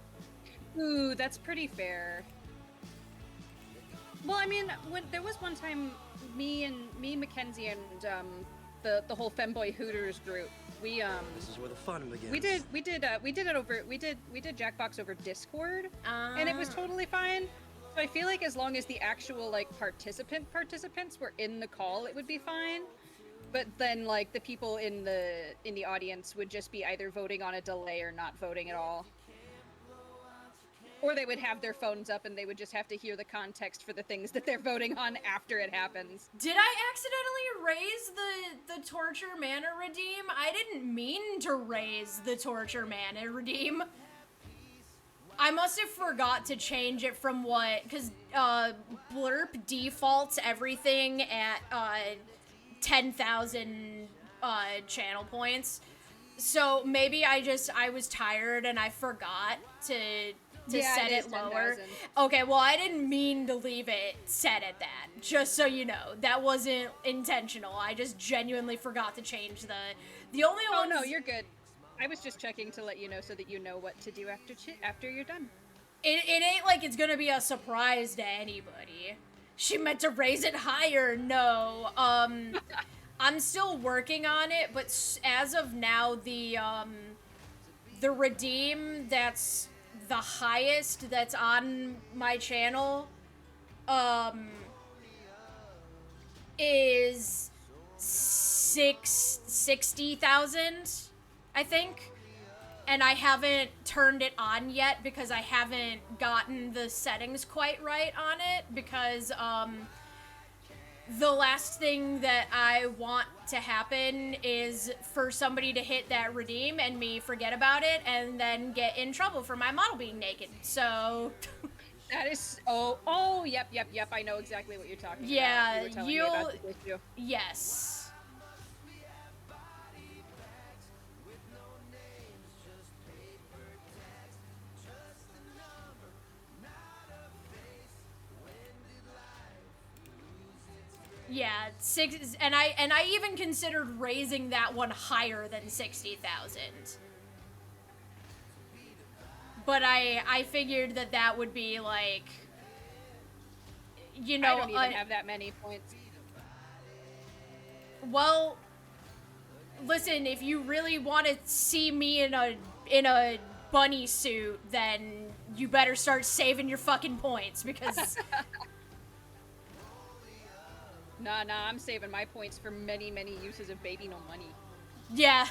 Speaker 2: Ooh, that's pretty fair. Well, I mean, when there was one time me, Mackenzie, and the whole Femboy Hooters group,
Speaker 3: This is where the fun begins.
Speaker 2: we did Jackbox over Discord, and it was totally fine. So I feel like as long as the actual like participants were in the call, it would be fine. But then like the people in the audience would just be either voting on a delay or not voting at all. Or they would have their phones up and they would just have to hear the context for the things that they're voting on after it happens.
Speaker 1: Did I accidentally raise the Torture Mana Redeem? I didn't mean to raise the Torture Mana Redeem. I must have forgot to change it from what, because Blurp defaults everything at 10,000 channel points. So maybe I was tired and I forgot to set it lower.
Speaker 2: 10,000.
Speaker 1: Okay, well, I didn't mean to leave it set at that. Just so you know, that wasn't intentional. I just genuinely forgot to change the only
Speaker 2: Oh
Speaker 1: ones...
Speaker 2: no, you're good. I was just checking to let you know so that you know what to do after you're done.
Speaker 1: It ain't like it's gonna be a surprise to anybody. She meant to raise it higher. No. I'm still working on it, but as of now, the redeem that's the highest that's on my channel, is 60,000, I think. And I haven't turned it on yet because I haven't gotten the settings quite right on it because, the last thing that I want to happen is for somebody to hit that redeem and me forget about it and then get in trouble for my model being naked. So...
Speaker 2: That is... yep, I know exactly what you're talking
Speaker 1: yeah,
Speaker 2: about. You were telling me about this issue.
Speaker 1: Yes. Yeah, and I even considered raising that one higher than 60,000. But I figured that would be like, you know,
Speaker 2: I don't even have that many points.
Speaker 1: Well, listen, if you really want to see me in a bunny suit, then you better start saving your fucking points because
Speaker 2: Nah, I'm saving my points for many, many uses of Baby No Money.
Speaker 1: Yeah.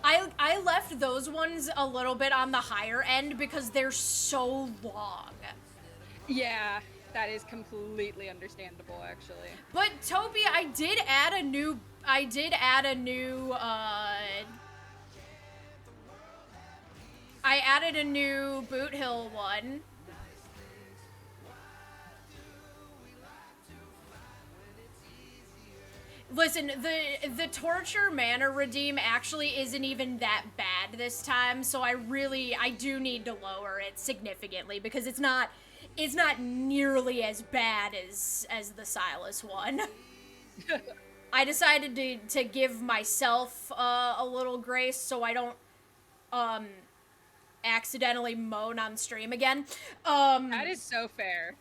Speaker 1: I left those ones a little bit on the higher end because they're so long.
Speaker 2: Yeah, that is completely understandable, actually.
Speaker 1: But Toby, I did add a new I added a new Boot Hill one. Listen, the Torture Mana Redeem actually isn't even that bad this time, so I do need to lower it significantly because it's not nearly as bad as the Silas one. I decided to give myself a little grace so I don't accidentally moan on stream again.
Speaker 2: That is so fair.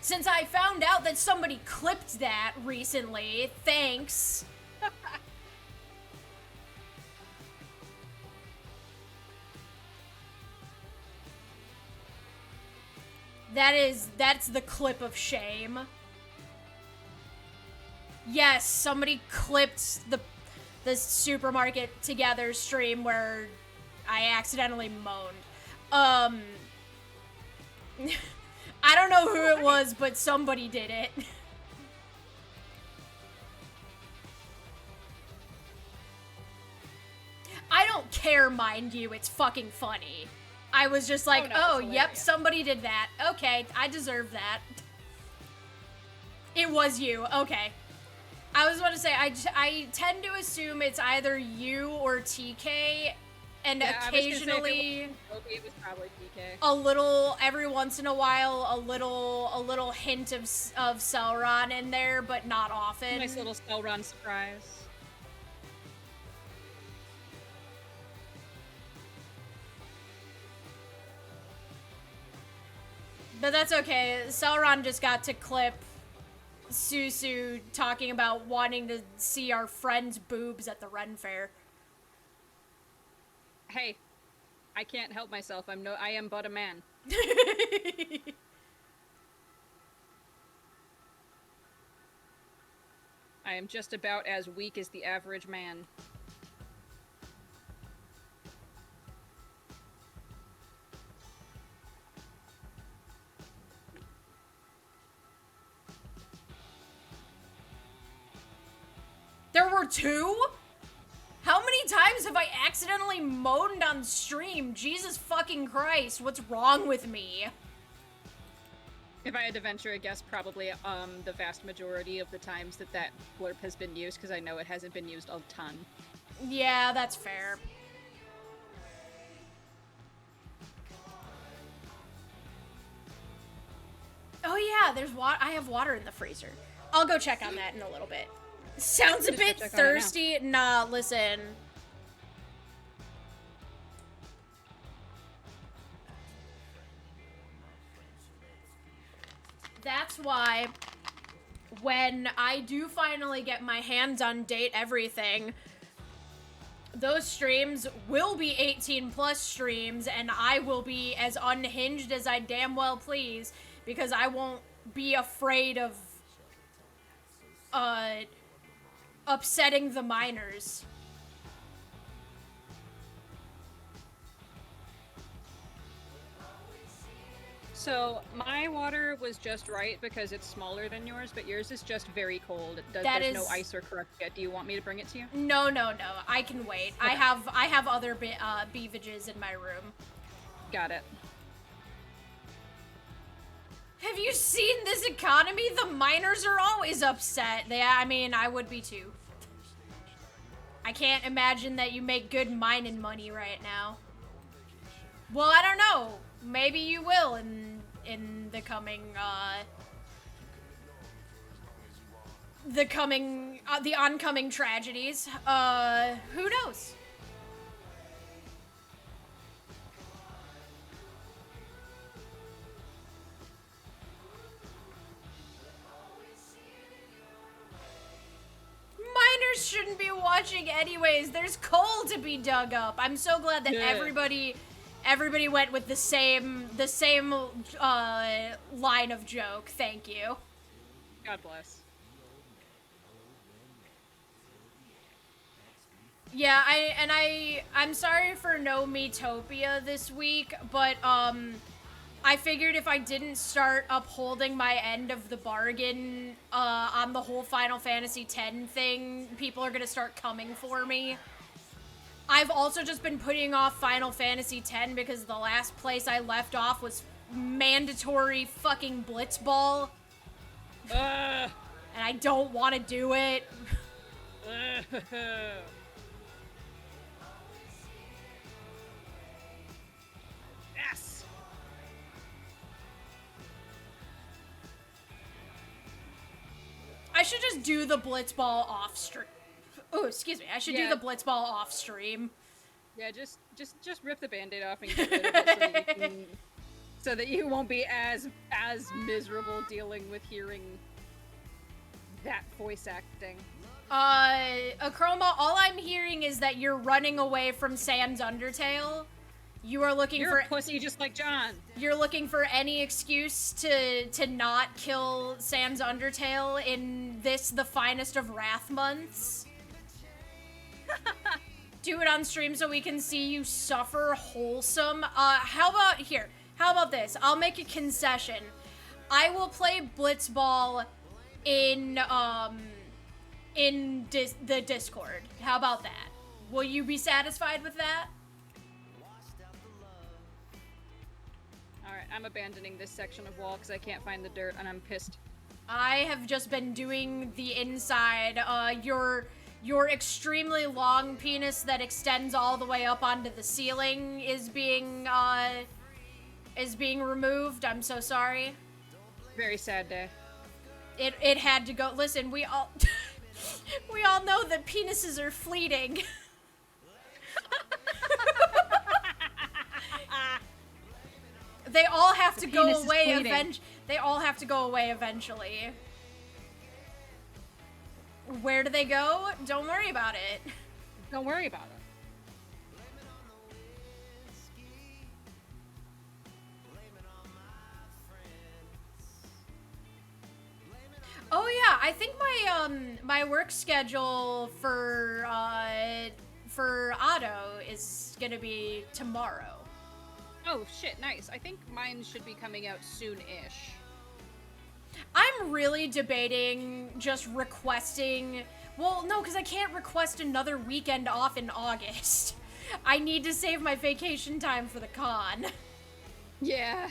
Speaker 1: Since I found out that somebody clipped that recently, thanks. That's the clip of shame. Yes, somebody clipped the Supermarket Together stream where I accidentally moaned. I don't know who it was, but somebody did it. care, mind you. It's fucking funny. I was just like, oh yep, somebody did that. Okay, I deserve that. It was you. Okay. I was about to say, I tend to assume it's either you or TK, and occasionally
Speaker 2: it was probably TK.
Speaker 1: a little, every once in a while, a little hint of Celeron in there, but not often.
Speaker 2: Nice little Celeron surprise.
Speaker 1: But that's okay. Celeron just got to clip Susu talking about wanting to see our friend's boobs at the Ren Fair.
Speaker 2: Hey, I can't help myself. I am but a man. I am just about as weak as the average man.
Speaker 1: There were 2? How many times have I accidentally moaned on stream? Jesus fucking Christ, what's wrong with me?
Speaker 2: If I had to venture a guess, probably the vast majority of the times that blurb has been used, because I know it hasn't been used a ton.
Speaker 1: Yeah, that's fair. Oh yeah, there's water. I have water in the freezer. I'll go check on that in a little bit. Sounds a bit thirsty. Nah, listen. That's why when I do finally get my hands on Date Everything, those streams will be 18 plus streams, and I will be as unhinged as I damn well please, because I won't be afraid of upsetting the minors.
Speaker 2: So, my water was just right because it's smaller than yours, but yours is just very cold. There's no ice or correct yet. Do you want me to bring it to you?
Speaker 1: No. I can wait. Okay. I have other beevages in my room.
Speaker 2: Got it.
Speaker 1: Have you seen this economy? The miners are always upset. I mean, I would be too. I can't imagine that you make good mining money right now. Well, I don't know. Maybe you will in the coming the oncoming tragedies. Who knows? Miners shouldn't be watching anyways. There's coal to be dug up. I'm so glad that everybody went with the same line of joke. Thank you.
Speaker 2: God bless.
Speaker 1: Yeah, I'm sorry for no Metopia this week, but I figured if I didn't start upholding my end of the bargain on the whole Final Fantasy X thing, people are gonna start coming for me. I've also just been putting off Final Fantasy X because the last place I left off was mandatory fucking Blitzball. And I don't want to do it.
Speaker 2: Yes!
Speaker 1: I should just do the Blitzball off stream. Oh, excuse me. I should do the Blitzball off stream.
Speaker 2: Yeah, just rip the Band-Aid off and get rid of it so that you won't be as miserable dealing with hearing that voice acting.
Speaker 1: Achroma, all I'm hearing is that you're running away from Sans Undertale. You are looking
Speaker 2: You're a pussy just like John.
Speaker 1: You're looking for any excuse to not kill Sans Undertale in this, the finest of Wrath months. Do it on stream so we can see you suffer wholesome. How about this? I'll make a concession. I will play Blitzball in the Discord. How about that? Will you be satisfied with that?
Speaker 2: Alright, I'm abandoning this section of wall because I can't find the dirt and I'm pissed.
Speaker 1: I have just been doing the inside. Your extremely long penis that extends all the way up onto the ceiling is being removed. I'm so sorry.
Speaker 2: Very sad day.
Speaker 1: It had to go. Listen, we all we all know that penises are fleeting. They all have to go away They all have to go away eventually. Where do they go? Don't worry about it.
Speaker 2: Don't worry about it.
Speaker 1: Oh yeah, I think my work schedule for Otto is gonna be tomorrow.
Speaker 2: Oh shit, nice. I think mine should be coming out soon-ish.
Speaker 1: I'm really debating just requesting. Well, no, because I can't request another weekend off in August. I need to save my vacation time for the con.
Speaker 2: Yeah.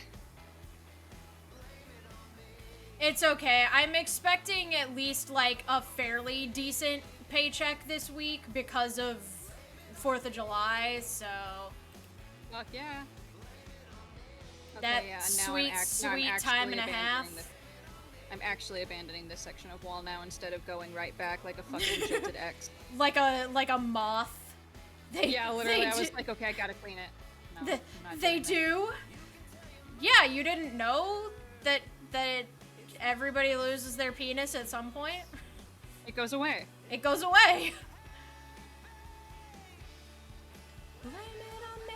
Speaker 1: It's okay. I'm expecting at least like a fairly decent paycheck this week because of 4th of July, so.
Speaker 2: Fuck yeah.
Speaker 1: That
Speaker 2: Okay, yeah,
Speaker 1: sweet time and a half.
Speaker 2: I'm actually abandoning this section of wall now instead of going right back like a fucking jilted ex.
Speaker 1: Like a moth.
Speaker 2: Yeah, literally. I was like, okay, I gotta clean it. No,
Speaker 1: they do. Yeah, you didn't know that everybody loses their penis at some point?
Speaker 2: It goes away.
Speaker 1: It goes away. Blame it on me.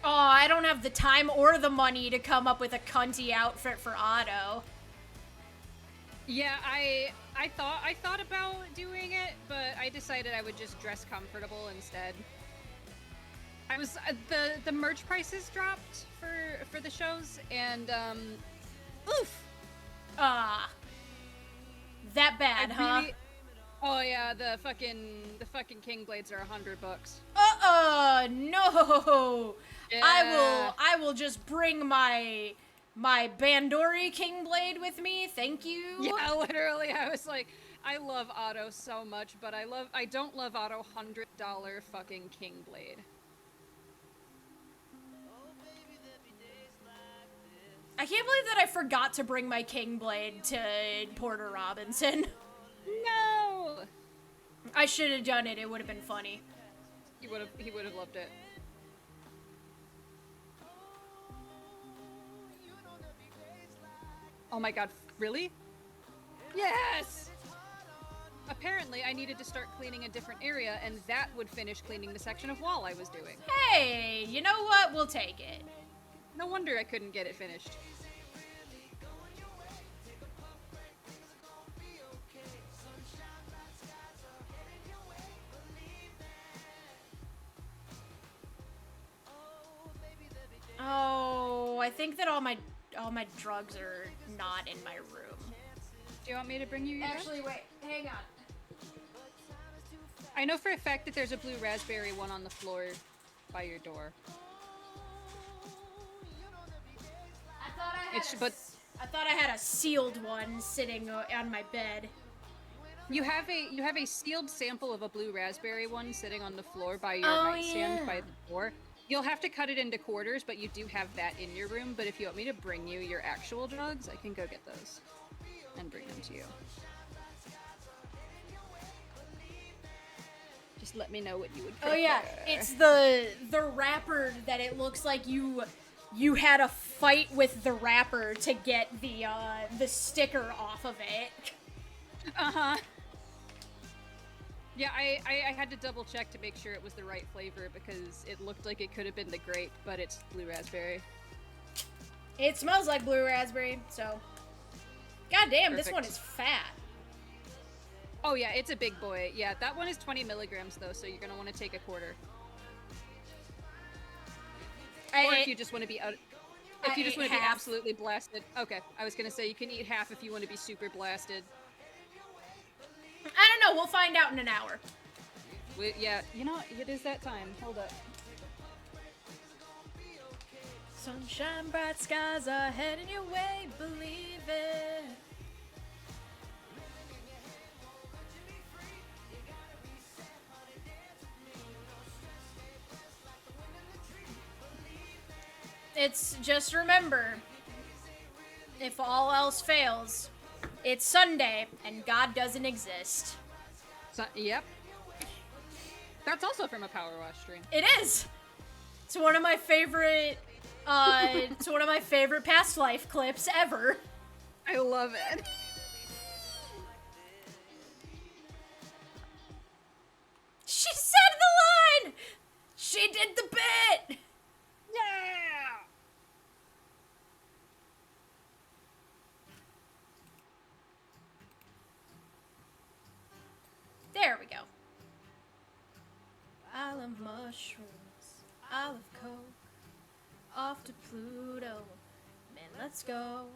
Speaker 1: Oh, I don't have the time or the money to come up with a cunty outfit for Otto.
Speaker 2: Yeah, I thought about doing it, but I decided I would just dress comfortable instead. I was the merch prices dropped for the shows, and oof.
Speaker 1: That bad, huh?
Speaker 2: Oh yeah, the fucking King Blades are $100.
Speaker 1: No.
Speaker 2: Yeah.
Speaker 1: I will just bring my Bandori King Blade with me. Thank you.
Speaker 2: Yeah, literally. I was like, I love Otto so much, but I don't love Otto $100 fucking King Blade.
Speaker 1: I can't believe that I forgot to bring my King Blade to Porter Robinson.
Speaker 2: No.
Speaker 1: I should have done it. It would have been funny.
Speaker 2: He would have loved it. Oh my god, really? Yes! Apparently, I needed to start cleaning a different area, and that would finish cleaning the section of wall I was doing.
Speaker 1: Hey, you know what? We'll take it.
Speaker 2: No wonder I couldn't get it finished.
Speaker 1: Oh, I think that all my drugs are not in my room.
Speaker 2: Do you want me to bring you your
Speaker 1: Actually, wait. Hang on.
Speaker 2: I know for a fact that there's a blue raspberry one on the floor by your door.
Speaker 1: I thought I had a sealed one sitting on my bed.
Speaker 2: You have a sealed sample of a blue raspberry one sitting on the floor by your nightstand by the door. You'll have to cut it into quarters, but you do have that in your room. But if you want me to bring you your actual drugs, I can go get those and bring them to you. Just let me know what you would prefer.
Speaker 1: Oh yeah, it's the wrapper that it looks like you had a fight with the wrapper to get the sticker off of it.
Speaker 2: Uh-huh. Yeah, I had to double check to make sure it was the right flavor because it looked like it could have been the grape, but it's blue raspberry.
Speaker 1: It smells like blue raspberry, so. God damn,
Speaker 2: Perfect.
Speaker 1: This one is fat.
Speaker 2: Oh yeah, it's a big boy. Yeah, that one is 20 milligrams though, so you're gonna want to take a quarter. Or if you just want to be out. If you just want to be absolutely blasted. Okay, I was gonna say you can eat half if you want to be super blasted.
Speaker 1: I don't know. We'll find out in an hour.
Speaker 2: Yeah, you know, it is that time. Hold up.
Speaker 1: Sunshine, bright skies are heading your way, believe it. It's just remember, if all else fails, it's Sunday and God doesn't exist.
Speaker 2: So, yep. That's also from a PowerWash stream.
Speaker 1: It is. It's one of my favorite. It's one of my favorite past life clips ever.
Speaker 2: I love it.
Speaker 1: She said the line. She did the bit.
Speaker 2: Yeah.
Speaker 1: There we go. I love mushrooms. I love coke. Off to Pluto. Man, let's go.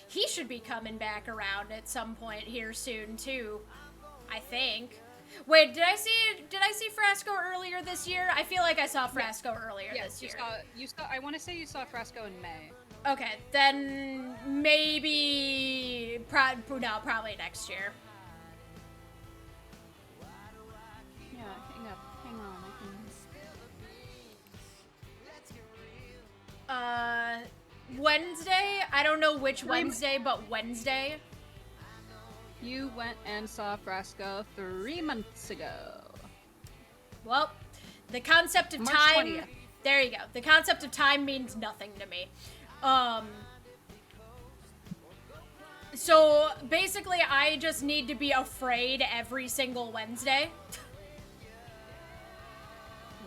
Speaker 1: He should be coming back around at some point here soon too. I think. Wait, did I see Frasco earlier this year? I feel like I saw Frasco earlier this year.
Speaker 2: You saw. I want to say you saw Frasco in May.
Speaker 1: Okay, then maybe probably next year.
Speaker 2: Yeah, hang on.
Speaker 1: Wednesday? I don't know which Wednesday, but Wednesday.
Speaker 2: You went and saw Frasco 3 months ago.
Speaker 1: Well, the concept of
Speaker 2: March
Speaker 1: time.
Speaker 2: 20th.
Speaker 1: There you go. The concept of time means nothing to me. So basically, I just need to be afraid every single Wednesday.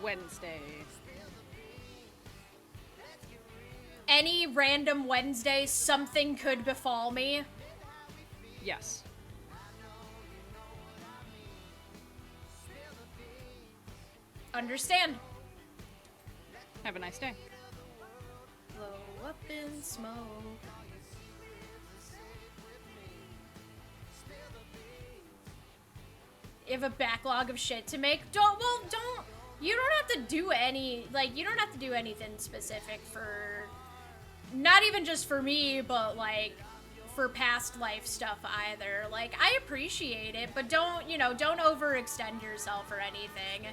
Speaker 2: Wednesday.
Speaker 1: Any random Wednesday, something could befall me.
Speaker 2: Yes.
Speaker 1: Understand.
Speaker 2: Have a nice day.
Speaker 1: Blow up in smoke. You have a backlog of shit to make. You don't have to do you don't have to do anything specific for, not even just for me, but like for past life stuff either. Like, I appreciate it, but don't overextend yourself or anything.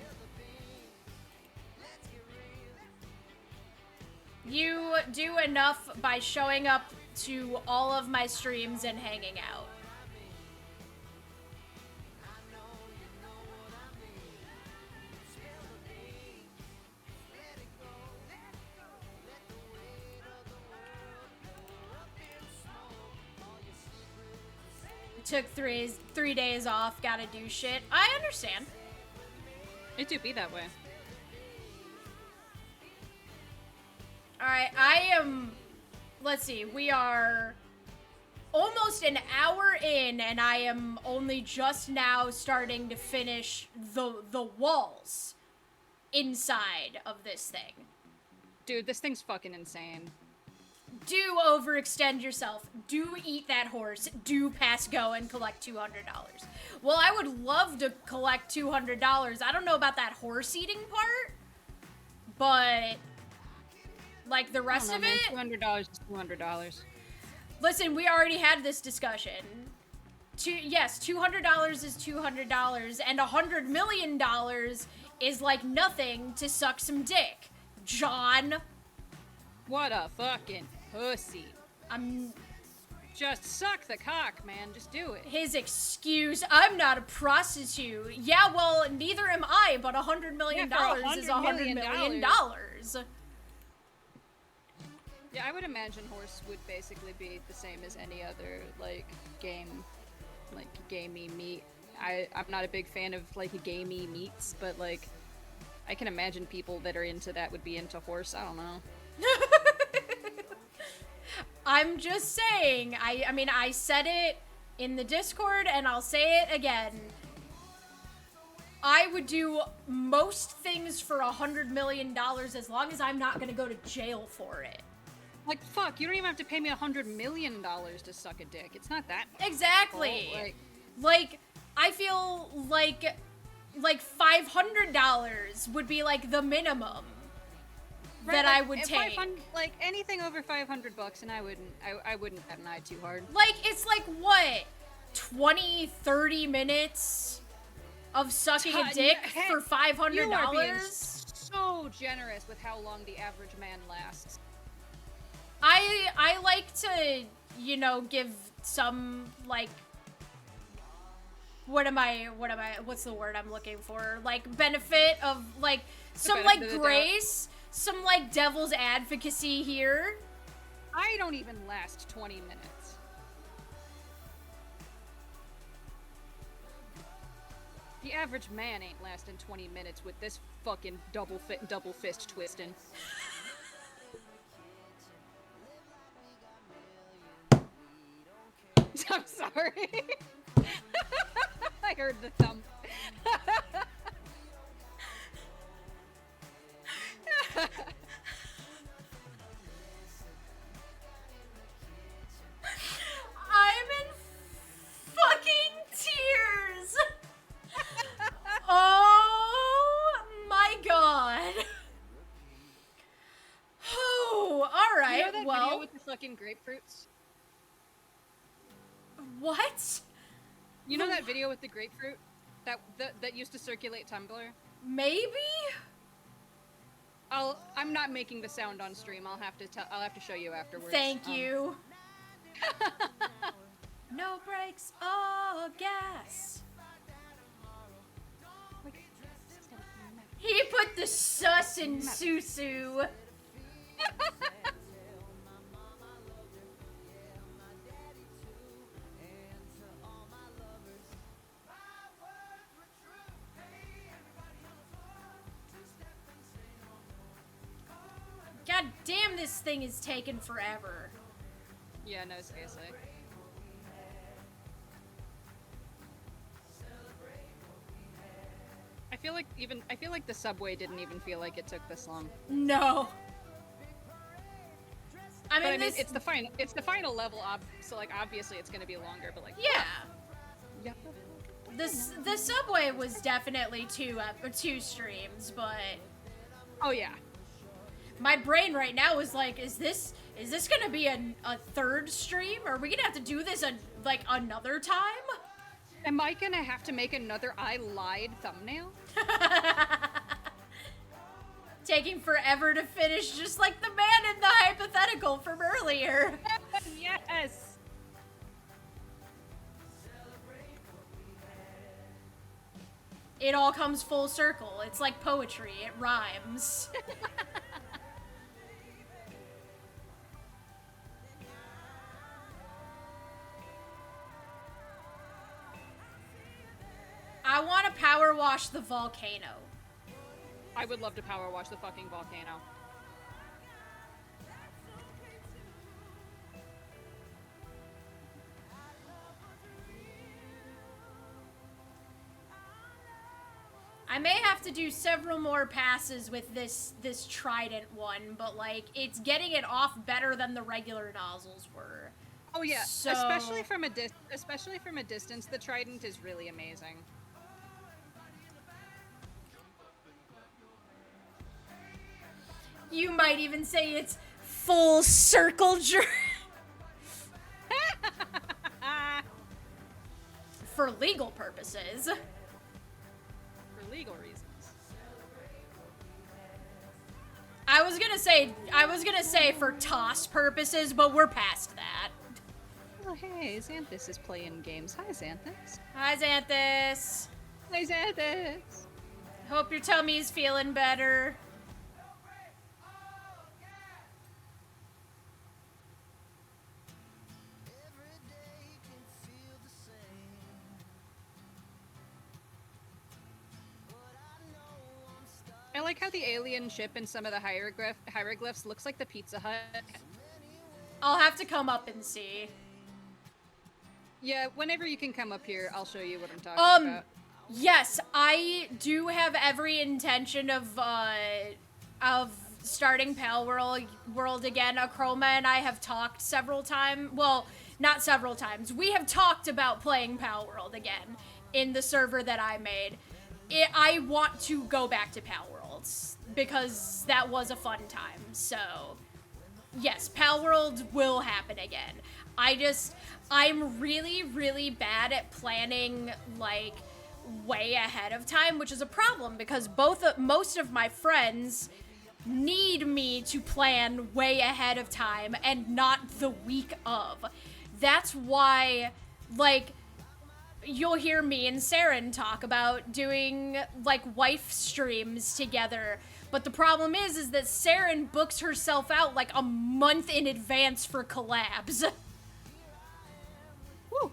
Speaker 1: You do enough by showing up to all of my streams and hanging out. Took three days off, gotta do shit. I understand.
Speaker 2: It do be that way.
Speaker 1: Alright, let's see, we are almost an hour in, and I am only just now starting to finish the walls inside of this thing.
Speaker 2: Dude, this thing's fucking insane.
Speaker 1: Do overextend yourself. Do eat that horse. Do pass go and collect $200. Well, I would love to collect $200. I don't know about that horse eating part, but like the rest of it,
Speaker 2: $200 is $200.
Speaker 1: Listen, we already had this discussion. Yes, $200 is $200, and $100 million is like nothing to suck some dick. John.
Speaker 2: What a fucking pussy. Just suck the cock, man. Just do it.
Speaker 1: His excuse, I'm not a prostitute. Yeah, well, neither am I, but $100 million is $100 million.
Speaker 2: Yeah, I would imagine horse would basically be the same as any other, like, gamey meat. I'm not a big fan of, like, gamey meats, but, like, I can imagine people that are into that would be into horse. I don't know.
Speaker 1: I'm just saying, I mean, I said it in the Discord, and I'll say it again. I would do most things for $100 million as long as I'm not gonna go to jail for it.
Speaker 2: Like, fuck, you don't even have to pay me $100 million to suck a dick. It's not that
Speaker 1: Exactly.
Speaker 2: difficult.
Speaker 1: Like, I feel like $500 would be like the minimum that I would take.
Speaker 2: Like anything over $500, and I wouldn't bat an eye too hard.
Speaker 1: Like, it's like what, 20, 30 minutes of sucking a dick for $500?
Speaker 2: You are being so generous with how long the average man lasts.
Speaker 1: I like to, you know, give some, like, what's the word I'm looking for? Like, benefit of, like, some, like, grace, some, like, devil's advocacy here.
Speaker 2: I don't even last 20 minutes. The average man ain't lasting 20 minutes with this fucking double fist twisting. I'm sorry. I heard the thump.
Speaker 1: I'm in fucking tears. Oh my god. Oh, all right.
Speaker 2: You know that
Speaker 1: well,
Speaker 2: video with the fucking grapefruits?
Speaker 1: What?
Speaker 2: You know that video with the grapefruit that used to circulate Tumblr?
Speaker 1: Maybe?
Speaker 2: I'm not making the sound on stream. I'll have to show you afterwards.
Speaker 1: Thank you. No brakes or gas. He put the sus in Susu. God damn, this thing is taking forever.
Speaker 2: Yeah, no, seriously. I feel like the subway didn't even feel like it took this long.
Speaker 1: No.
Speaker 2: I mean, it's the final level, so like obviously it's gonna be longer, but like
Speaker 1: yeah.
Speaker 2: Yeah.
Speaker 1: The subway was definitely two streams, but
Speaker 2: oh yeah.
Speaker 1: My brain right now is like, is this gonna be a third stream? Are we gonna have to do this like another time?
Speaker 2: Am I gonna have to make another I lied thumbnail?
Speaker 1: Taking forever to finish, just like the man in the hypothetical from earlier.
Speaker 2: Yes.
Speaker 1: It all comes full circle. It's like poetry. It rhymes. I want to power wash the volcano.
Speaker 2: I would love to power wash the fucking volcano.
Speaker 1: I may have to do several more passes with this trident one, but like it's getting it off better than the regular nozzles were.
Speaker 2: Oh yeah,
Speaker 1: so...
Speaker 2: especially from a distance, the trident is really amazing.
Speaker 1: You might even say it's full circle jerk. For legal purposes.
Speaker 2: For legal reasons.
Speaker 1: I was gonna say for toss purposes, but we're past that.
Speaker 2: Oh hey, Xanthus is playing games. Hi Xanthus.
Speaker 1: Hi Xanthus.
Speaker 2: Hi Xanthus.
Speaker 1: Hope your tummy's feeling better.
Speaker 2: I like how the alien ship in some of the hieroglyphs looks like the Pizza Hut.
Speaker 1: I'll have to come up and see.
Speaker 2: Yeah, whenever you can come up here, I'll show you what I'm talking about.
Speaker 1: Yes, I do have every intention of starting World again. Achroma and I have talked several times. Well, not several times. We have talked about playing World again in the server that I made. I want to go back to Worlds because that was a fun time. So, yes, World will happen again. I'm really, really bad at planning, like, way ahead of time, which is a problem because most of my friends need me to plan way ahead of time and not the week of. That's why, like, you'll hear me and Saren talk about doing, like, wife streams together. But the problem is that Saren books herself out, like, a month in advance for collabs.
Speaker 2: Woo.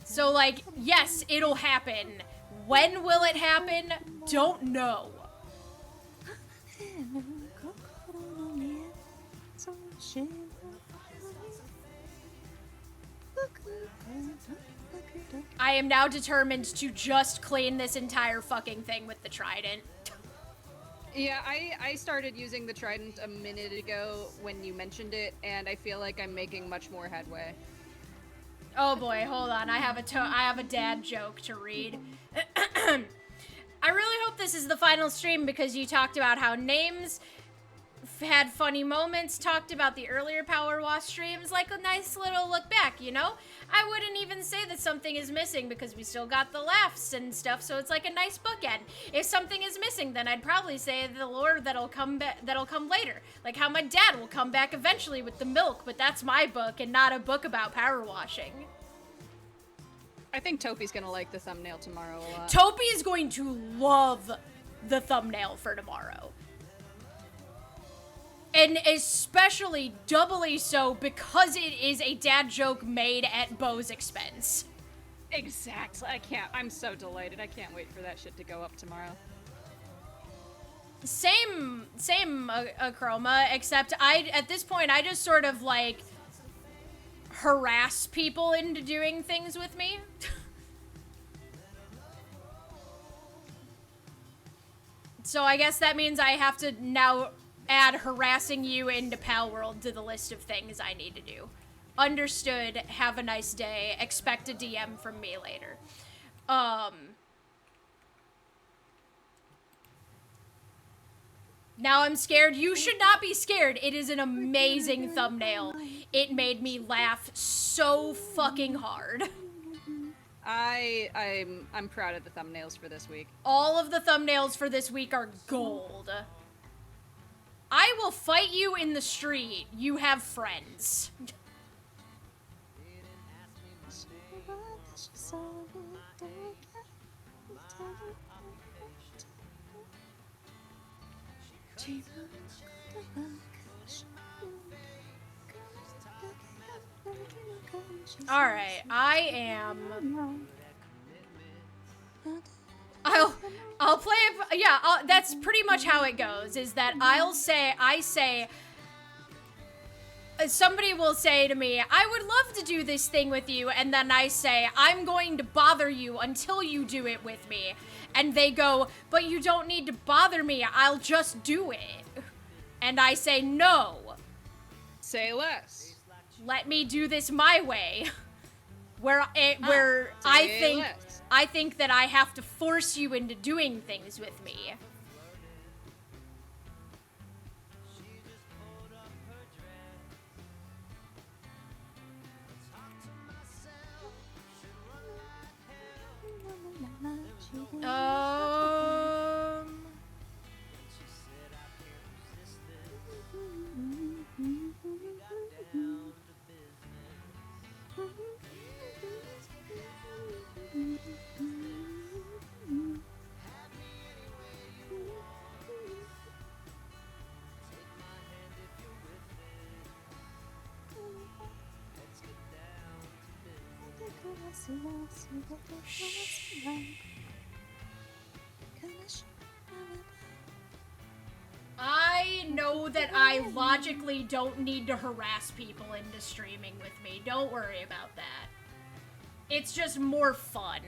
Speaker 1: So, like, yes, it'll happen. When will it happen? Don't know. I am now determined to just clean this entire fucking thing with the trident.
Speaker 2: Yeah, I started using the trident a minute ago when you mentioned it, and I feel like I'm making much more headway.
Speaker 1: Oh boy, hold on. I have a dad joke to read. I really hope this is the final stream because you talked about how names had funny moments, talked about the earlier PowerWash streams, like a nice little look back, you know? I wouldn't even say that something is missing because we still got the laughs and stuff, so it's like a nice bookend. If something is missing, then I'd probably say the lore that'll come later. Like how my dad will come back eventually with the milk, but that's my book and not a book about power washing.
Speaker 2: I think Topi's gonna like the thumbnail tomorrow a lot.
Speaker 1: Topi is going to love the thumbnail for tomorrow. And especially doubly so because it is a dad joke made at Bo's expense.
Speaker 2: Exactly. I'm so delighted. I can't wait for that shit to go up tomorrow.
Speaker 1: Same Achroma, except at this point, I just sort of, like, harass people into doing things with me. So I guess that means I have to now add harassing you into Palworld to the list of things I need to do. Understood. Have a nice day. Expect a DM from me later. Now I'm scared. You should not be scared. It is an amazing thumbnail. It made me laugh so fucking hard.
Speaker 2: I'm proud of the thumbnails for this week.
Speaker 1: All of the thumbnails for this week are gold. I will fight you in the street. You have friends. All right, I am. I'll play it. Yeah, that's pretty much how it goes. Is that I say. Somebody will say to me, I would love to do this thing with you, and then I say, I'm going to bother you until you do it with me. And they go, but you don't need to bother me, I'll just do it. And I say, no.
Speaker 2: Say less.
Speaker 1: Let me do this my way. Where I think that I have to force you into doing things with me. I know know that I logically don't need to harass people into streaming with me. Don't worry about that. It's just more fun.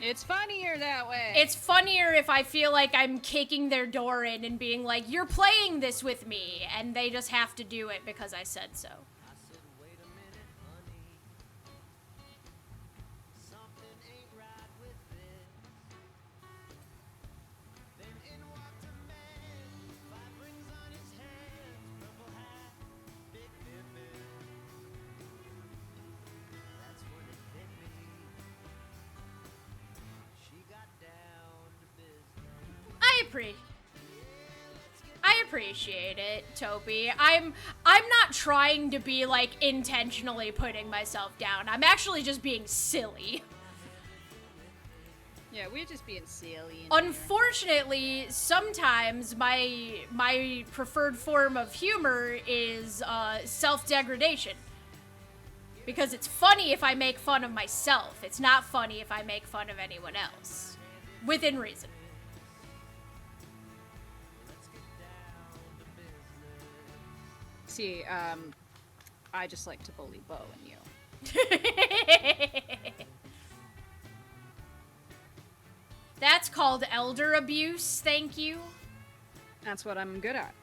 Speaker 2: It's funnier that way.
Speaker 1: It's funnier if I feel like I'm kicking their door in and being like, you're playing this with me, and they just have to do it because I said so. I appreciate it, Toby. I'm not trying to be, like, intentionally putting myself down. I'm actually just being silly.
Speaker 2: Yeah, we're just being silly.
Speaker 1: Unfortunately, sometimes my preferred form of humor is self-degradation. Because it's funny if I make fun of myself. It's not funny if I make fun of anyone else. Within reason.
Speaker 2: See, I just like to bully Bo and you.
Speaker 1: That's called elder abuse, thank you.
Speaker 2: That's what I'm good at.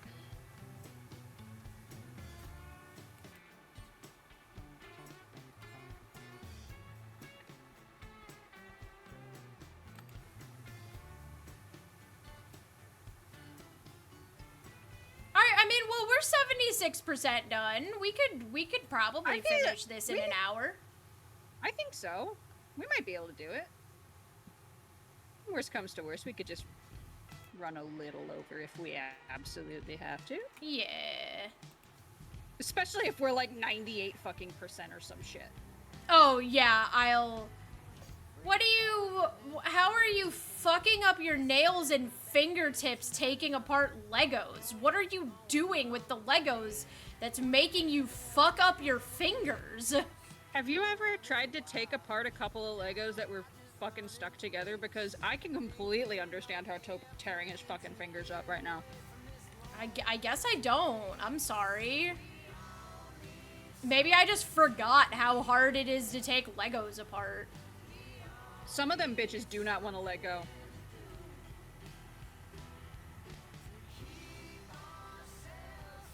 Speaker 1: I mean, well, we're 76% done. We could probably finish this in an hour.
Speaker 2: I think so. We might be able to do it. Worst comes to worst, we could just run a little over if we absolutely have to.
Speaker 1: Yeah.
Speaker 2: Especially if we're like 98% or some shit.
Speaker 1: Oh, yeah, how are you fucking up your nails and fingertips taking apart Legos? What are you doing with the Legos that's making you fuck up your fingers?
Speaker 2: Have you ever tried to take apart a couple of Legos that were fucking stuck together? Because I can completely understand how tearing his fucking fingers up right now.
Speaker 1: I guess I don't. I'm sorry. Maybe I just forgot how hard it is to take Legos apart.
Speaker 2: Some of them bitches do not want to let go.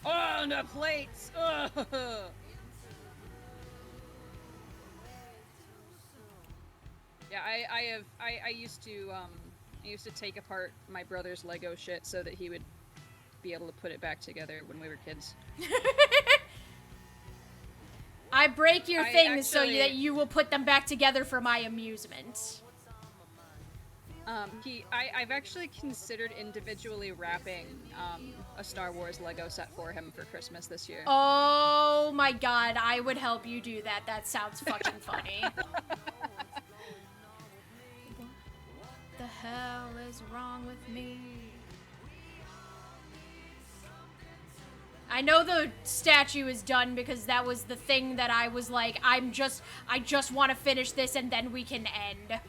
Speaker 2: Oh, the plates! Ugh. Yeah, I used to take apart my brother's Lego shit so that he would be able to put it back together when we were kids.
Speaker 1: I break your things so that you will put them back together for my amusement.
Speaker 2: I've actually considered individually wrapping a Star Wars Lego set for him for Christmas this year.
Speaker 1: Oh my god, I would help you do that. That sounds fucking funny. What the hell is wrong with me? I know the statue is done because that was the thing that I was like, I just want to finish this and then we can end.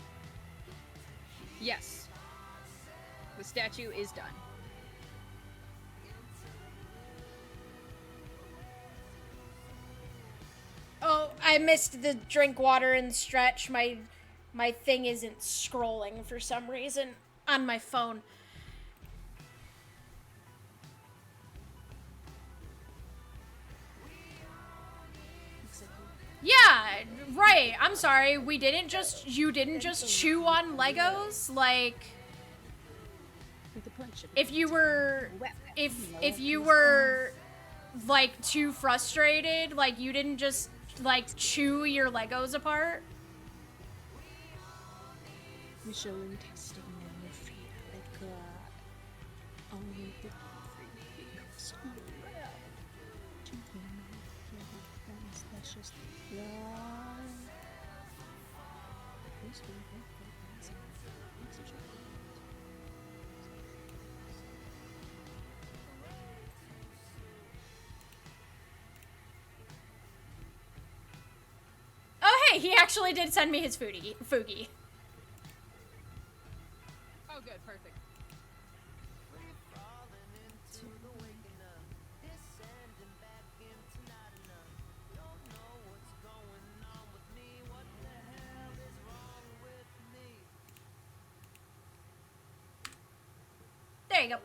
Speaker 2: Yes. The statue is done.
Speaker 1: Oh, I missed the drink water and stretch. My thing isn't scrolling for some reason on my phone. Yeah, right. I'm sorry. You didn't just chew on Legos? Like, if you were like too frustrated, like you didn't just like chew your Legos apart?
Speaker 2: Michelin testing on your feet like only the that's just
Speaker 1: Oh hey, he actually did send me his Fugi.
Speaker 2: Oh good, perfect.
Speaker 1: there you go.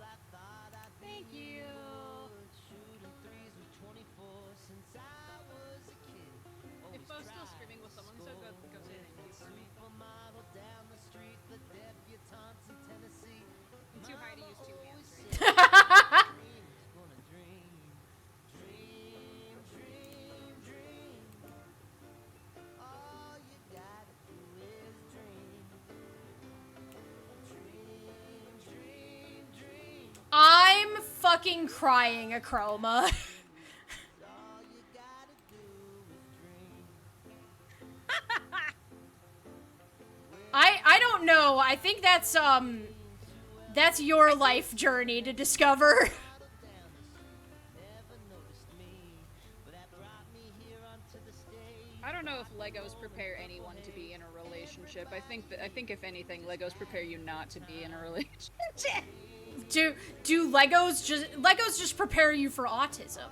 Speaker 2: Thank you. If Bo's still streaming, will someone go say thank you for me? I'm too high to use two hands right now.
Speaker 1: I'm fucking crying, Achroma. I don't know. I think that's your life journey to discover.
Speaker 2: I don't know if Legos prepare anyone to be in a relationship. I think if anything, Legos prepare you not to be in a relationship.
Speaker 1: Do Legos just prepare you for autism?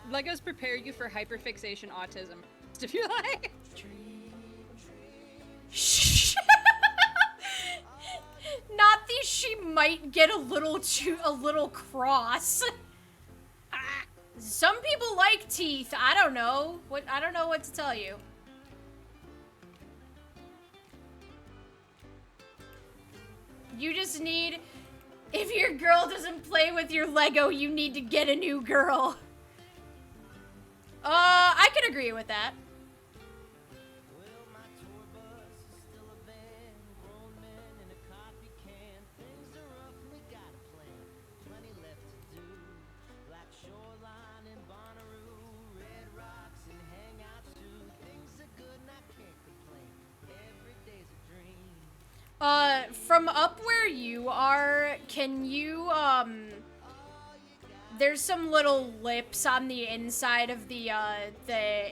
Speaker 2: Legos prepare you for hyperfixation autism. If you like.
Speaker 1: Not the she might get a little cross. Some people like teeth. I don't know what to tell you. You just need, if your girl doesn't play with your Lego, you need to get a new girl. I could agree with that. From up where you are, can you, there's some little lips on the inside of the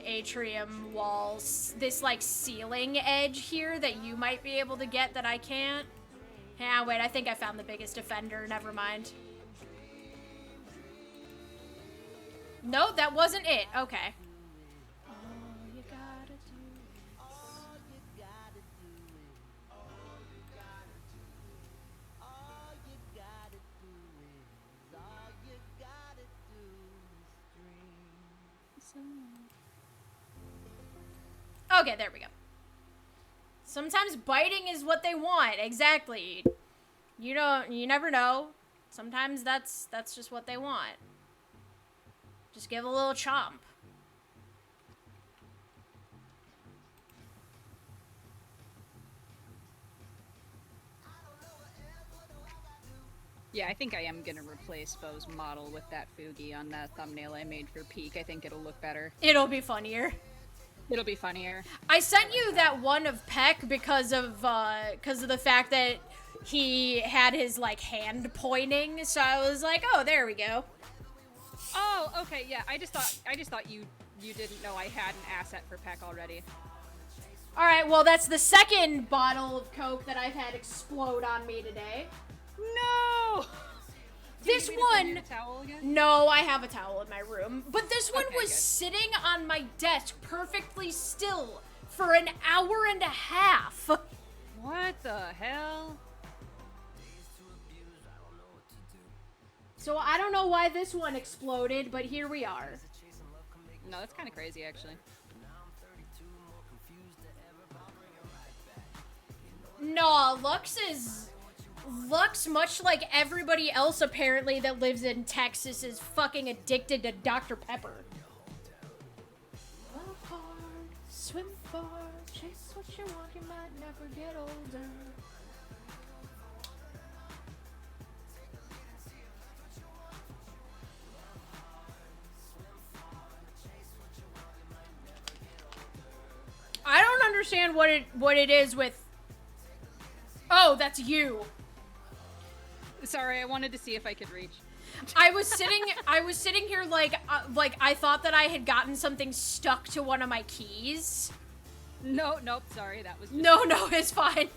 Speaker 1: atrium walls, this, like, ceiling edge here that you might be able to get that I can't? Yeah, wait, I think I found the biggest offender, never mind. No, that wasn't it, okay. Okay, there we go. Sometimes biting is what they want. Exactly. You never know. Sometimes that's just what they want. Just give a little chomp.
Speaker 2: Yeah, I think I am gonna replace Bo's model with that Fugi on that thumbnail I made for Peak. I think it'll look better.
Speaker 1: It'll be funnier.
Speaker 2: It'll be funnier.
Speaker 1: I sent you that one of Peck because of the fact that he had his, like, hand pointing, so I was like, oh, there we go.
Speaker 2: Oh, okay, yeah, I just thought you didn't know I had an asset for Peck already.
Speaker 1: Alright, well, that's the second bottle of Coke that I've had explode on me today.
Speaker 2: No!
Speaker 1: This one, no, I have a towel in my room, but this one was
Speaker 2: good.
Speaker 1: sitting on my desk perfectly still for an hour and a half.
Speaker 2: What the hell?
Speaker 1: So I don't know why this one exploded, but here we are.
Speaker 2: No, that's kind of crazy, actually.
Speaker 1: No, Lux, much like everybody else apparently that lives in Texas, is fucking addicted to Dr. Pepper. Love hard, swim far, chase what you want, you might never get older. I don't understand what it is with. Oh, that's you.
Speaker 2: Sorry, I wanted to see if I could reach.
Speaker 1: I was sitting here like I thought that I had gotten something stuck to one of my keys.
Speaker 2: Nope, sorry, that was just
Speaker 1: No, it's fine.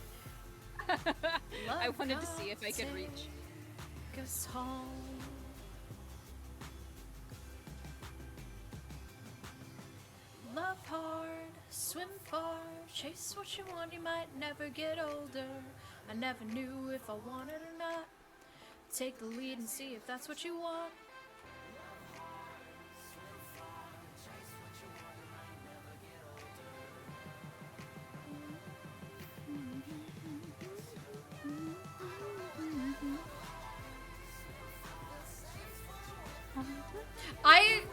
Speaker 2: I wanted to see if I could reach.
Speaker 1: Take us home. Love hard, swim far, chase what you want, you might never get older. I never knew if I wanted or not. take the lead and see if that's what you want.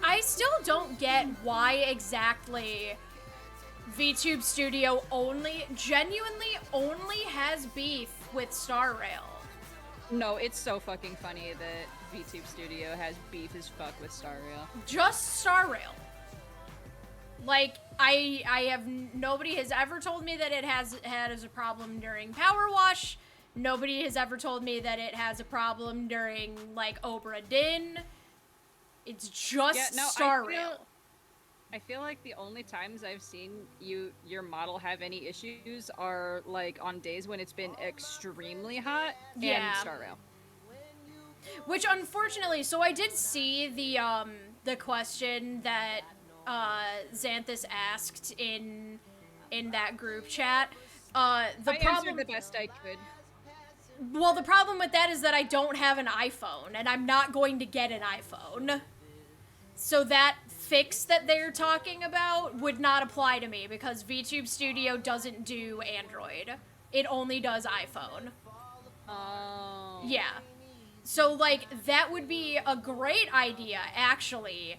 Speaker 1: I still don't get why exactly VTube Studio genuinely only has beef with Star Rail.
Speaker 2: No, it's so fucking funny that VTube Studio has beef as fuck with Star Rail.
Speaker 1: Just Star Rail. Like, I have, nobody has ever told me that it has a problem during PowerWash. Nobody has ever told me that it has a problem during, like, Obra Dinn. It's just Star Rail.
Speaker 2: I feel like the only times I've seen your model have any issues are, like, on days when it's been extremely hot and Star Rail.
Speaker 1: Which, unfortunately, so I did see the question that Xanthus asked in that group chat.
Speaker 2: I answered the best I could.
Speaker 1: Well, the problem with that is that I don't have an iPhone, and I'm not going to get an iPhone. So that fix that they're talking about would not apply to me, because VTube Studio doesn't do Android. It only does iPhone.
Speaker 2: Oh.
Speaker 1: Yeah. So, like, that would be a great idea, actually,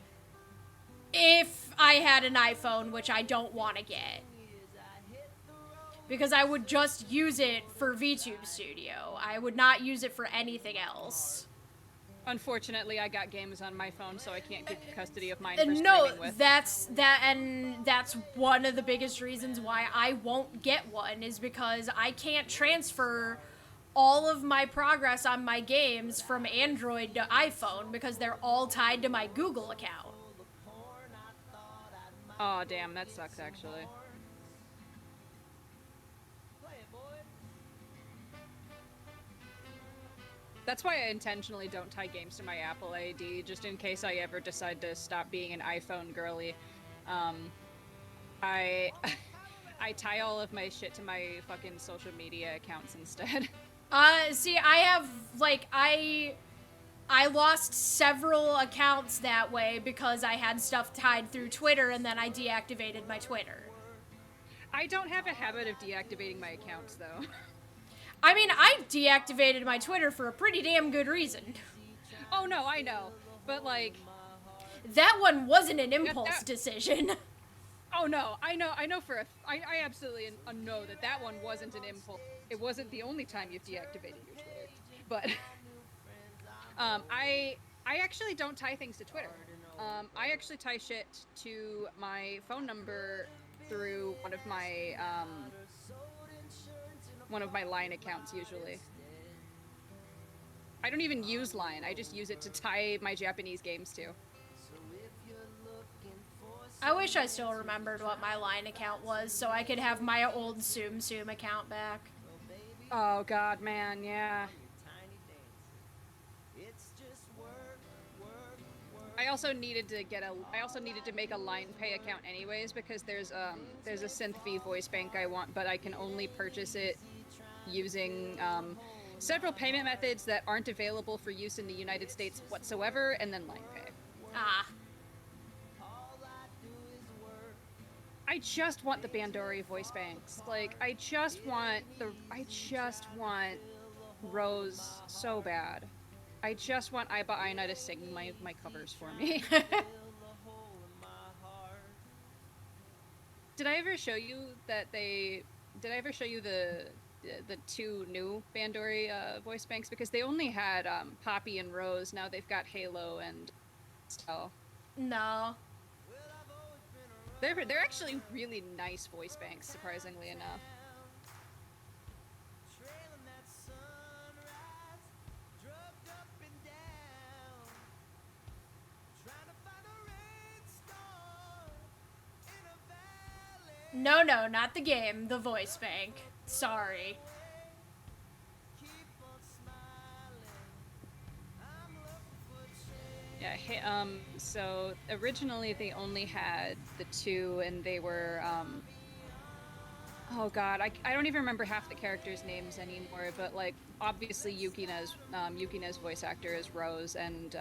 Speaker 1: if I had an iPhone, which I don't want to get. Because I would just use it for VTube Studio. I would not use it for anything else.
Speaker 2: Unfortunately, I got games on my phone, so I can't keep custody of mine for streaming with.
Speaker 1: That's one of the biggest reasons why I won't get one, is because I can't transfer all of my progress on my games from Android to iPhone, because they're all tied to my Google account.
Speaker 2: Oh, damn, that sucks, actually. That's why I intentionally don't tie games to my Apple ID, just in case I ever decide to stop being an iPhone girly. I tie all of my shit to my fucking social media accounts instead.
Speaker 1: See, I have, like, I lost several accounts that way because I had stuff tied through Twitter, and then I deactivated my Twitter.
Speaker 2: I don't have a habit of deactivating my accounts, though.
Speaker 1: I mean, I deactivated my Twitter for a pretty damn good reason.
Speaker 2: Oh, no, I know. But, like...
Speaker 1: That one wasn't an impulse decision.
Speaker 2: Oh, no, I know I absolutely know that one wasn't an impulse. It wasn't the only time you've deactivated your Twitter. But, I actually don't tie things to Twitter. I actually tie shit to my phone number through one of my Line accounts, usually. I don't even use Line, I just use it to tie my Japanese games to.
Speaker 1: I wish I still remembered what my Line account was, so I could have my old Tsum Tsum account back.
Speaker 2: Oh god, man, yeah. I also needed to make a Line Pay account anyways, because there's a Synth V voice bank I want, but I can only purchase it using several payment methods that aren't available for use in the United States whatsoever, and then Line Pay.
Speaker 1: Ah.
Speaker 2: I just want the Bandori voice banks. Like, I just want Rose so bad. I just want Aiba Aina to sing my covers for me. Did I ever show you the two new Bandori voice banks? Because they only had Poppy and Rose. Now they've got Halo and Stell.
Speaker 1: No.
Speaker 2: They're actually really nice voice banks, surprisingly enough.
Speaker 1: No, not the game, the voice bank. Sorry.
Speaker 2: Yeah, so originally they only had the two, and they were, Oh god, I don't even remember half the characters' names anymore, but like obviously Yukina's voice actor is Rose, and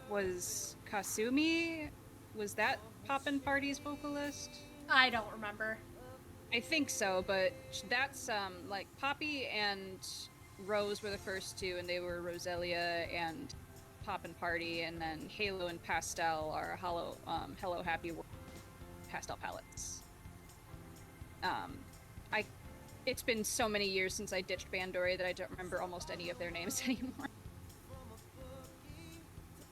Speaker 2: was Kasumi, was that Poppin' Party's vocalist?
Speaker 1: I don't remember.
Speaker 2: I think so, but that's like Poppy and Rose were the first two, and they were Roselia and Poppin' Party, and then Halo and Pastel are Hello Happy World pastel palettes. I it's been so many years since I ditched Bandori that I don't remember almost any of their names anymore.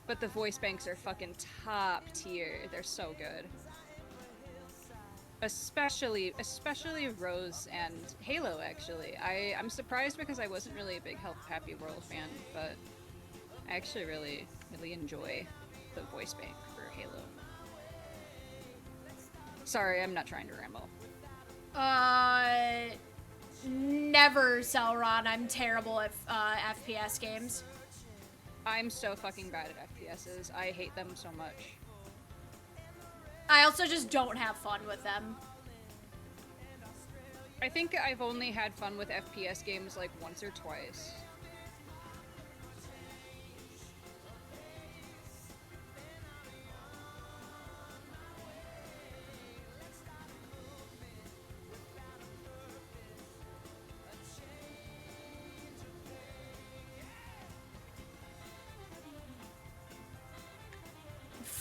Speaker 2: But the voice banks are fucking top tier. They're so good. Especially Rose and Halo, actually. I'm surprised because I wasn't really a big Hello Happy World fan, but I actually really enjoy the voice bank for Halo. Sorry, I'm not trying to ramble.
Speaker 1: Never, Celeron. I'm terrible at FPS games.
Speaker 2: I'm so fucking bad at FPSs. I hate them so much.
Speaker 1: I also just don't have fun with them.
Speaker 2: I think I've only had fun with FPS games like once or twice.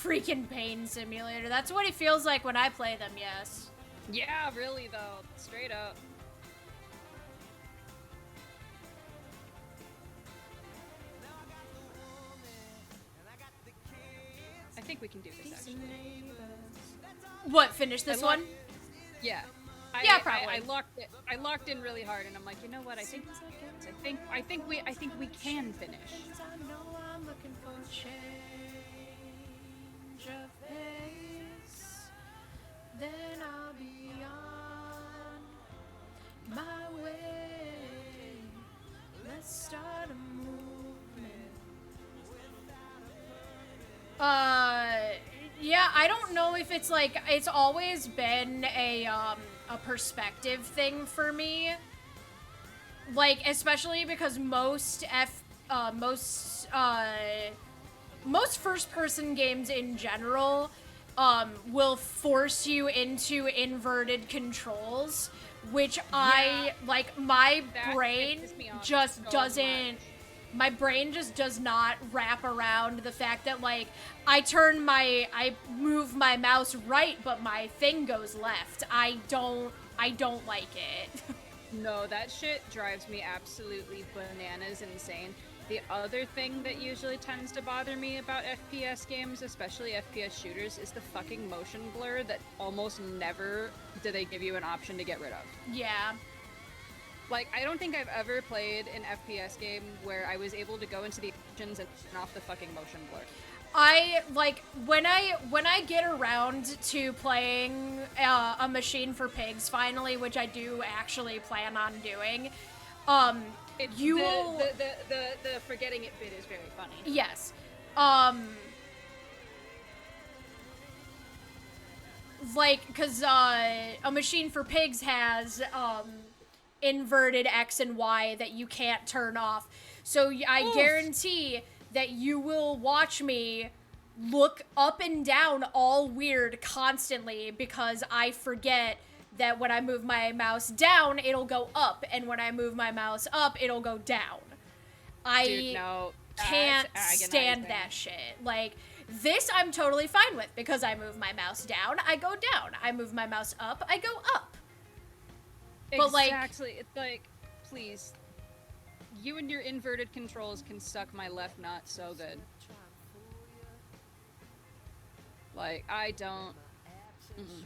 Speaker 1: Freaking pain simulator. That's what it feels like when I play them, yes.
Speaker 2: Yeah, really though. Straight up. I think we can do this actually.
Speaker 1: What, finish this one?
Speaker 2: Yeah.
Speaker 1: Yeah, probably.
Speaker 2: I locked in really hard, and I'm like, you know what? I think we can finish.
Speaker 1: I know I'm looking for change of pace. Then I'll be on my way. Let's start a movement. Yeah, I don't know if it's like, it's always been a perspective thing for me. Like, especially because most first-person games in general, will force you into inverted controls, which my brain just doesn't, my brain just does not wrap around the fact that, like, I move my mouse right, but my thing goes left. I don't like it.
Speaker 2: No, that shit drives me absolutely bananas insane. The other thing that usually tends to bother me about FPS games, especially FPS shooters, is the fucking motion blur that almost never do they give you an option to get rid of.
Speaker 1: Yeah.
Speaker 2: Like, I don't think I've ever played an FPS game where I was able to go into the options and turn off the fucking motion blur.
Speaker 1: I, like, when I get around to playing a Machine for Pigs finally, which I do actually plan on doing,
Speaker 2: the forgetting it bit is very funny.
Speaker 1: Yes. Like, cause, a Machine for Pigs has, inverted X and Y that you can't turn off. So I guarantee that you will watch me look up and down all weird constantly because I forget that when I move my mouse down, it'll go up, and when I move my mouse up, it'll go down.
Speaker 2: Dude, no,
Speaker 1: can't stand that shit. Like, this I'm totally fine with because I move my mouse down, I go down. I move my mouse up, I go up. But
Speaker 2: exactly. It's like, please, you and your inverted controls can suck my left nut so good. Like, I don't. Mm-mm.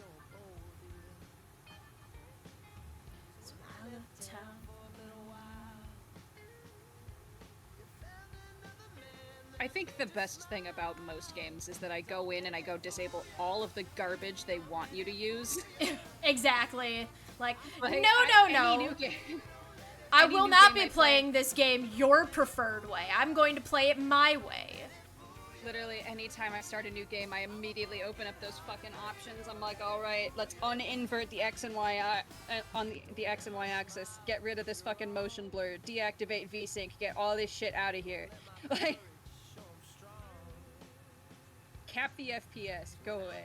Speaker 2: I think the best thing about most games is that I go in and I go disable all of the garbage they want you to use.
Speaker 1: Exactly. Like, no. I will not be playing this game your preferred way. I'm going to play it my way.
Speaker 2: Literally, anytime I start a new game, I immediately open up those fucking options. I'm like, all right, let's uninvert the X and Y on the X and Y axis. Get rid of this fucking motion blur. Deactivate VSync. Get all this shit out of here. Like, cap the FPS. Go away.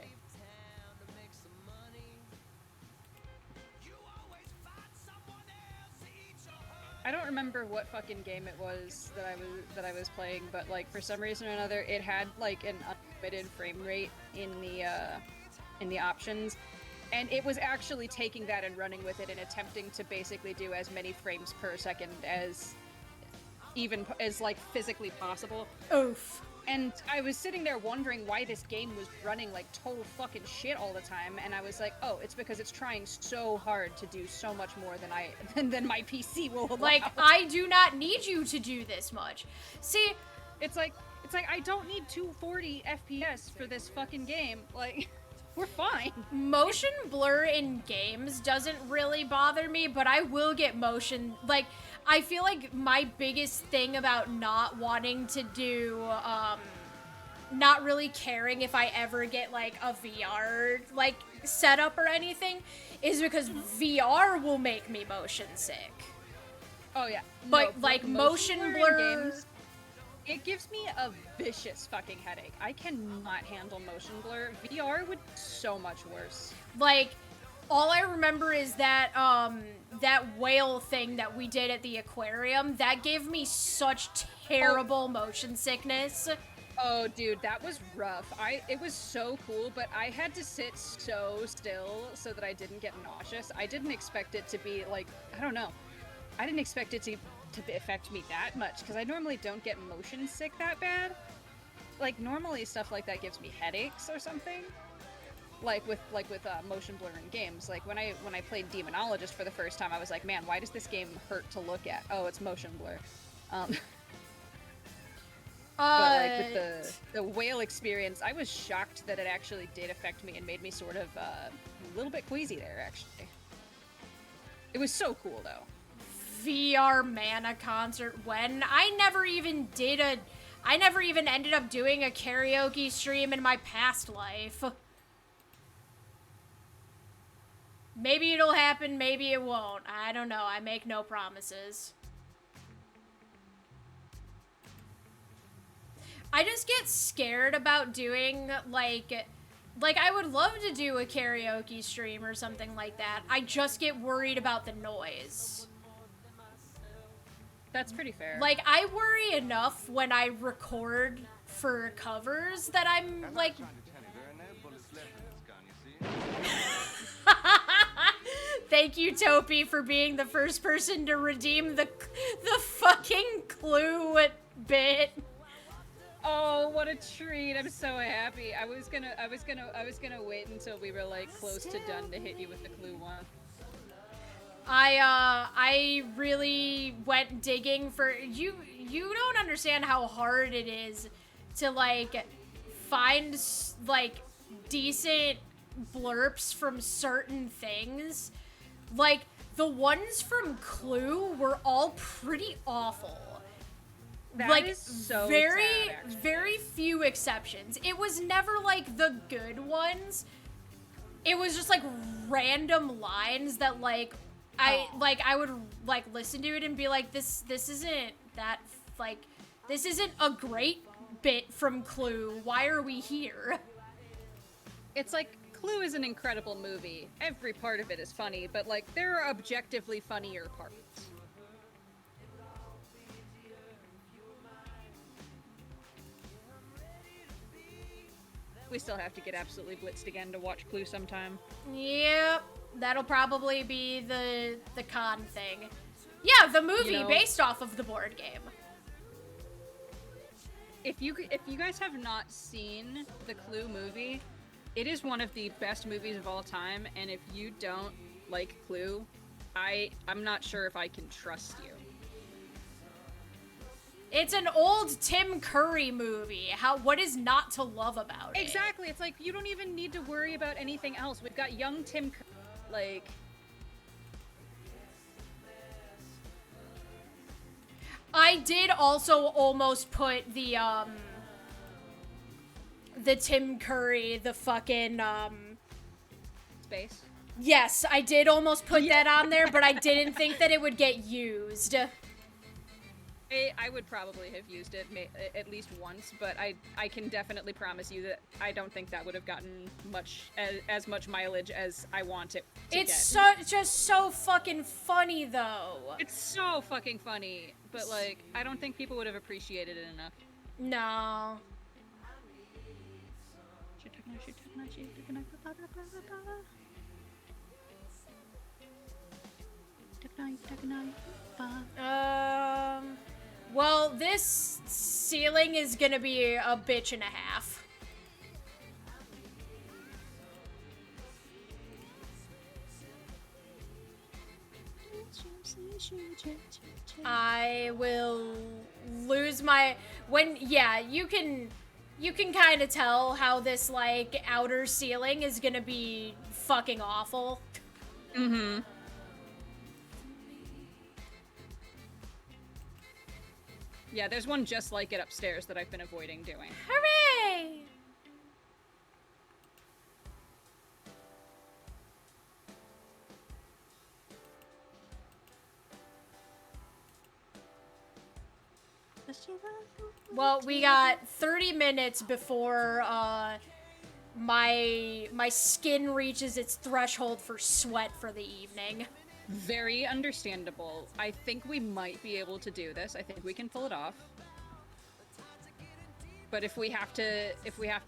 Speaker 2: I don't remember what fucking game it was that I was playing, but like for some reason or another, it had like an unlimited frame rate in the options, and it was actually taking that and running with it and attempting to basically do as many frames per second as like physically possible.
Speaker 1: Oof.
Speaker 2: And I was sitting there wondering why this game was running like total fucking shit all the time, and I was like, oh, it's because it's trying so hard to do so much more than my PC will allow.
Speaker 1: Like, I do not need you to do this much. See,
Speaker 2: it's like I don't need 240 FPS for this fucking game. Like, we're fine.
Speaker 1: Motion blur in games doesn't really bother me, but I will get motion, like, I feel like my biggest thing about not wanting to do, not really caring if I ever get, like, a VR, like, setup or anything, is because VR will make me motion sick.
Speaker 2: Oh, yeah.
Speaker 1: But,
Speaker 2: no,
Speaker 1: like, motion blur...
Speaker 2: games, it gives me a vicious fucking headache. I cannot handle motion blur. VR would be so much worse.
Speaker 1: Like, all I remember is that, that whale thing that we did at the aquarium, that gave me such terrible motion sickness.
Speaker 2: Oh, dude, that was rough. It was so cool, but I had to sit so still so that I didn't get nauseous. I didn't expect it to be, like, I don't know. I didn't expect it to affect me that much, because I normally don't get motion sick that bad. Like, normally stuff like that gives me headaches or something. Like with motion blur in games. Like when I played Demonologist for the first time, I was like, man, why does this game hurt to look at? Oh, it's motion blur. But like with the whale experience, I was shocked that it actually did affect me and made me sort of a little bit queasy there, actually. It was so cool, though.
Speaker 1: VR Mana concert when? I never even ended up doing a karaoke stream in my past life. Maybe it'll happen, maybe it won't. I don't know. I make no promises. I just get scared about doing, like I would love to do a karaoke stream or something like that. I just get worried about the noise.
Speaker 2: That's pretty fair.
Speaker 1: Like, I worry enough when I record for covers that I'm, like... Thank you, Topi, for being the first person to redeem the fucking Clue bit.
Speaker 2: Oh, what a treat! I'm so happy. I was gonna wait until we were like close to done to hit you with the Clue one.
Speaker 1: I really went digging for you. You don't understand how hard it is to like find like decent blurps from certain things. Like, the ones from Clue were all pretty awful.
Speaker 2: That
Speaker 1: like,
Speaker 2: is so
Speaker 1: very,
Speaker 2: sad, actually.
Speaker 1: very few exceptions. It was never, like, the good ones. It was just, like, random lines that, like, I would, like, listen to it and be like, this isn't that, like, this isn't a great bit from Clue. Why are we here?
Speaker 2: It's like, Clue is an incredible movie. Every part of it is funny, but, like, there are objectively funnier parts. We still have to get absolutely blitzed again to watch Clue sometime.
Speaker 1: Yep. That'll probably be the con thing. Yeah, the movie based off of the board game.
Speaker 2: If you guys have not seen the Clue movie, it is one of the best movies of all time, and if you don't like Clue, I'm not sure if I can trust you.
Speaker 1: It's an old Tim Curry movie. What is not to love about it?
Speaker 2: Exactly. It's like, you don't even need to worry about anything else. We've got young Tim Curry, like...
Speaker 1: I did also almost put the the Tim Curry, the fucking,
Speaker 2: Space.
Speaker 1: Yes, I did almost put that on there, but I didn't think that it would get used.
Speaker 2: I would probably have used it at least once, but I can definitely promise you that I don't think that would have gotten as much mileage as I want it to get.
Speaker 1: It's just so fucking funny, though.
Speaker 2: It's so fucking funny, but, like, I don't think people would have appreciated it enough.
Speaker 1: No. Well, this ceiling is gonna be a bitch and a half. I will lose my you can kind of tell how this like outer ceiling is gonna be fucking awful.
Speaker 2: Mm-hmm. Yeah, there's one just like it upstairs that I've been avoiding doing.
Speaker 1: Hooray! Well, we got 30 minutes before my skin reaches its threshold for sweat for the evening.
Speaker 2: Very understandable. I think we might be able to do this. I think we can pull it off. But if we have to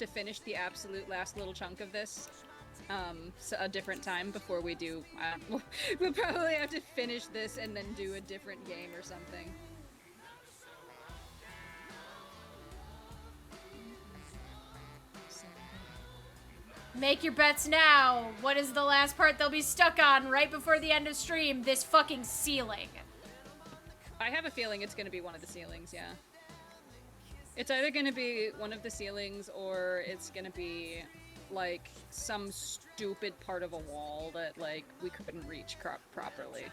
Speaker 2: finish the absolute last little chunk of this, a different time before we do, we'll probably have to finish this and then do a different game or something.
Speaker 1: Make your bets now. What is the last part they'll be stuck on right before the end of stream? This fucking ceiling.
Speaker 2: I have a feeling it's gonna be one of the ceilings, yeah. It's either gonna be one of the ceilings or it's gonna be, like, some stupid part of a wall that, like, we couldn't reach properly.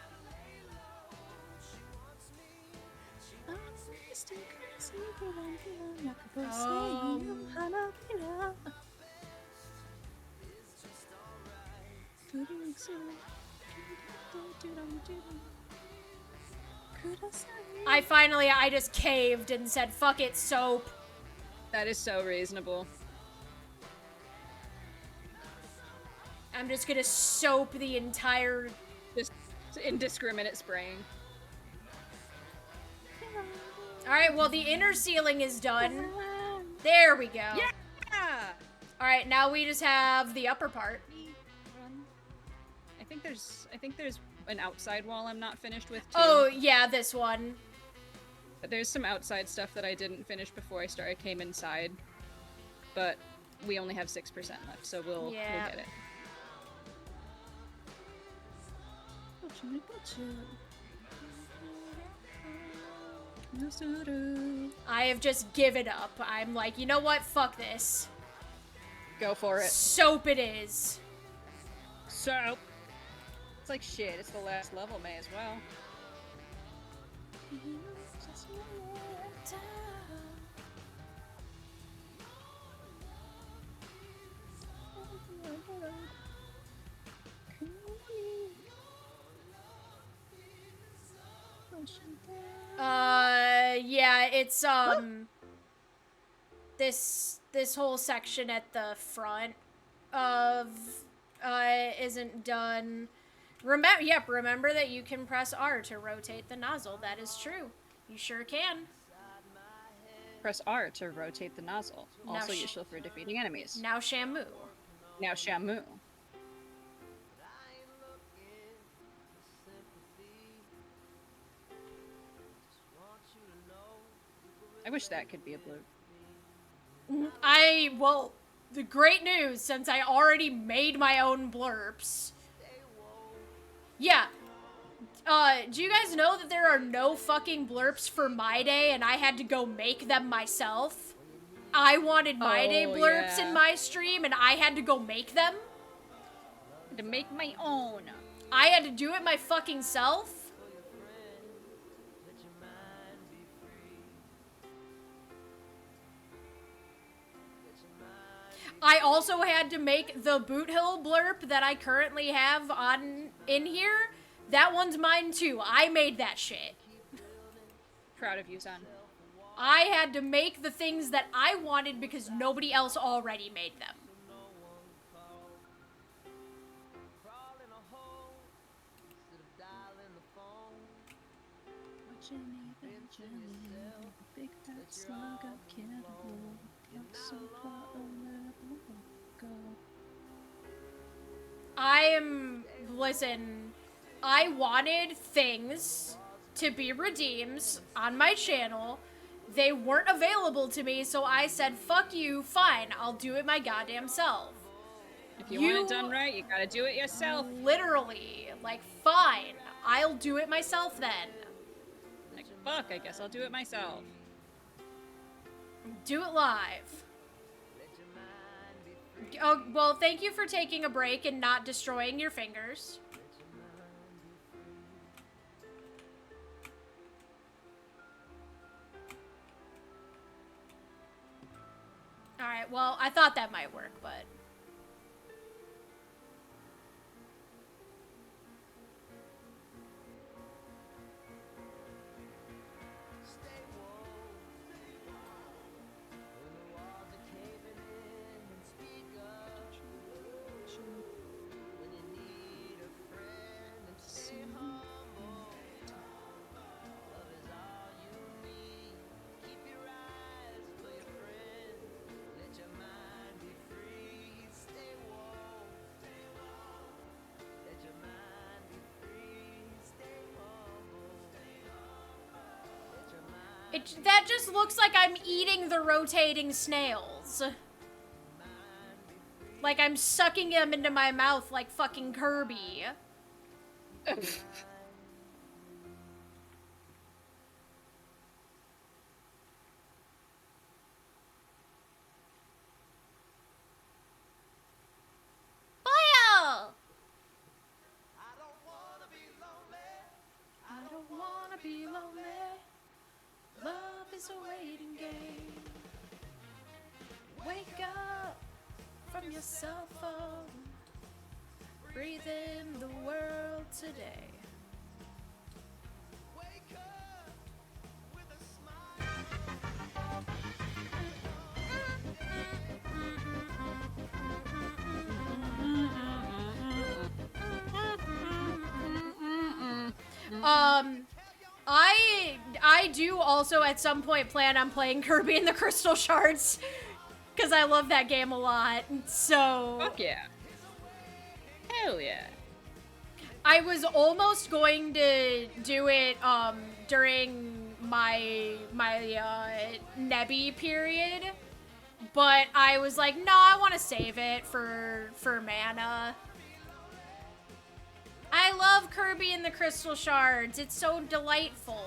Speaker 1: I just caved and said, fuck it, soap.
Speaker 2: That is so reasonable.
Speaker 1: I'm just gonna soap the entire...
Speaker 2: Just indiscriminate spraying.
Speaker 1: Alright, well, the inner ceiling is done. There we go.
Speaker 2: Yeah!
Speaker 1: Alright, now we just have the upper part.
Speaker 2: I think there's an outside wall I'm not finished with, too.
Speaker 1: Oh, yeah, this one.
Speaker 2: But there's some outside stuff that I didn't finish before I came inside. But we only have 6% left, so we'll get it.
Speaker 1: I have just given up. I'm like, you know what? Fuck this.
Speaker 2: Go for it.
Speaker 1: Soap it is.
Speaker 2: Soap. It's like shit. It's the last level. May as well.
Speaker 1: Yeah, it's, this whole section at the front of, isn't done. Remember that you can press R to rotate the nozzle. That is true. You sure can.
Speaker 2: Press R to rotate the nozzle. Also useful for defeating enemies.
Speaker 1: Now Shamu.
Speaker 2: Now Shamu. I wish that could be a blurb.
Speaker 1: Well, the great news, since I already made my own blurps. Yeah. Do you guys know that there are no fucking blurps for My Day and I had to go make them myself? I wanted My Day blurps in my stream and I had to go make them.
Speaker 2: To make my own.
Speaker 1: I had to do it my fucking self. I also had to make the Boot Hill blurb that I currently have in here. That one's mine too. I made that shit.
Speaker 2: Proud of you, son.
Speaker 1: I had to make the things that I wanted because nobody else already made them. Listen, I wanted things to be redeems on my channel. They weren't available to me, so I said, fuck you, fine, I'll do it my goddamn self.
Speaker 2: If you want it done right, you gotta do it yourself.
Speaker 1: Literally, like, fine, I'll do it myself then.
Speaker 2: Like, fuck, I guess I'll do it myself.
Speaker 1: Do it live. Oh, well, thank you for taking a break and not destroying your fingers. Alright, well, I thought that might work, but... That just looks like I'm eating the rotating snails. Like I'm sucking them into my mouth like fucking Kirby. Fire! I don't wanna be lonely. Love is a waiting game. Wake up from your cell phone. Breathe in the world today. Wake up with a smile. I do also at some point plan on playing Kirby and the Crystal Shards because I love that game a lot. So
Speaker 2: fuck yeah. Hell yeah.
Speaker 1: I was almost going to do it during my Nebby period, but I was like, no, I want to save it for mana. I love Kirby and the Crystal Shards. It's so delightful.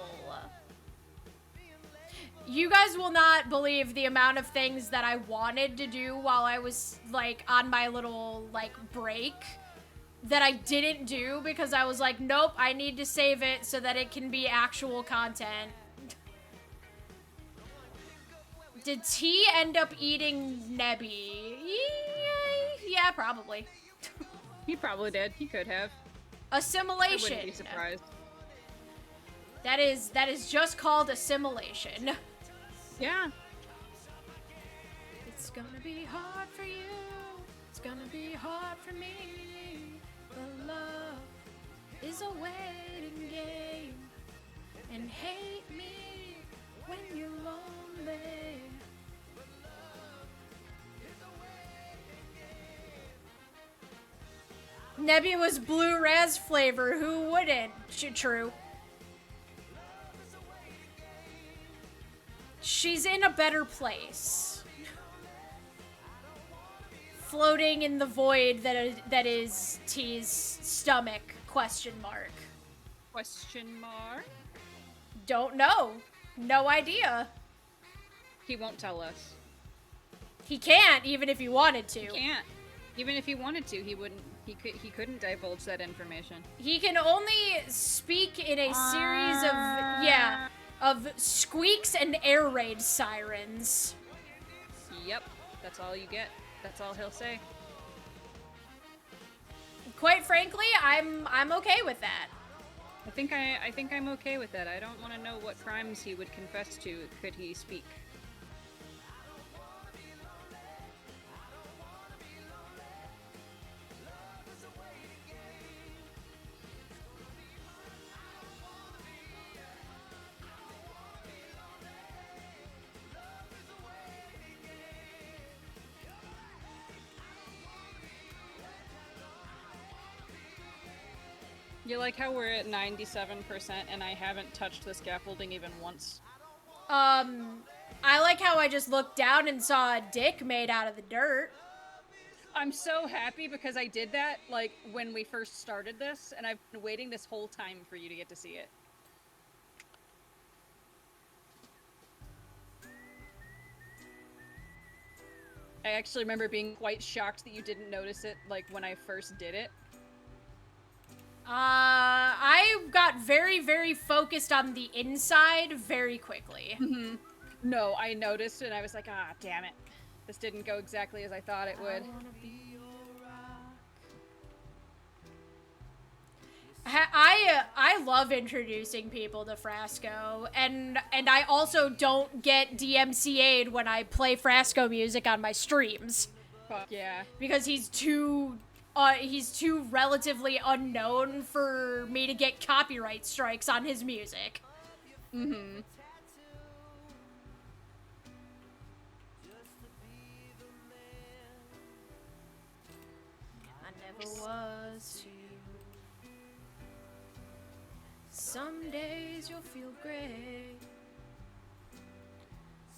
Speaker 1: You guys will not believe the amount of things that I wanted to do while I was, like, on my little, like, break that I didn't do because I was like, nope, I need to save it so that it can be actual content. Did T end up eating Nebby? Yeah, probably.
Speaker 2: He probably did. He could have.
Speaker 1: Assimilation.
Speaker 2: I wouldn't be surprised.
Speaker 1: That is just called assimilation.
Speaker 2: Yeah.
Speaker 1: It's gonna be hard for you. It's gonna be hard for me. But love is a waiting game. And hate me when you're lonely. Nebby was blue raz flavor. Who wouldn't? True. She's in a better place. Floating in the void that is T's stomach, question mark.
Speaker 2: Question mark?
Speaker 1: Don't know. No idea.
Speaker 2: He won't tell us.
Speaker 1: He can't, even if he wanted to.
Speaker 2: He can't. Even if he wanted to, he wouldn't. He couldn't divulge that information.
Speaker 1: He can only speak in a series of squeaks and air raid sirens.
Speaker 2: Yep, that's all you get. That's all he'll say.
Speaker 1: Quite frankly, I'm okay with that.
Speaker 2: I think I'm okay with that. I don't want to know what crimes he would confess to could he speak. You like how we're at 97% and I haven't touched the scaffolding even once?
Speaker 1: I like how I just looked down and saw a dick made out of the dirt.
Speaker 2: I'm so happy because I did that, like, when we first started this, and I've been waiting this whole time for you to get to see it. I actually remember being quite shocked that you didn't notice it, like, when I first did it.
Speaker 1: I got very, very focused on the inside very quickly.
Speaker 2: Mm-hmm. No, I noticed and I was like, ah, damn it. This didn't go exactly as I thought it would.
Speaker 1: I love introducing people to Frasco, and I also don't get DMCA'd when I play Frasco music on my streams.
Speaker 2: Fuck yeah.
Speaker 1: Because he's too relatively unknown for me to get copyright strikes on his music.
Speaker 2: Mm-hmm.
Speaker 1: I never was to you. Some days you'll feel great.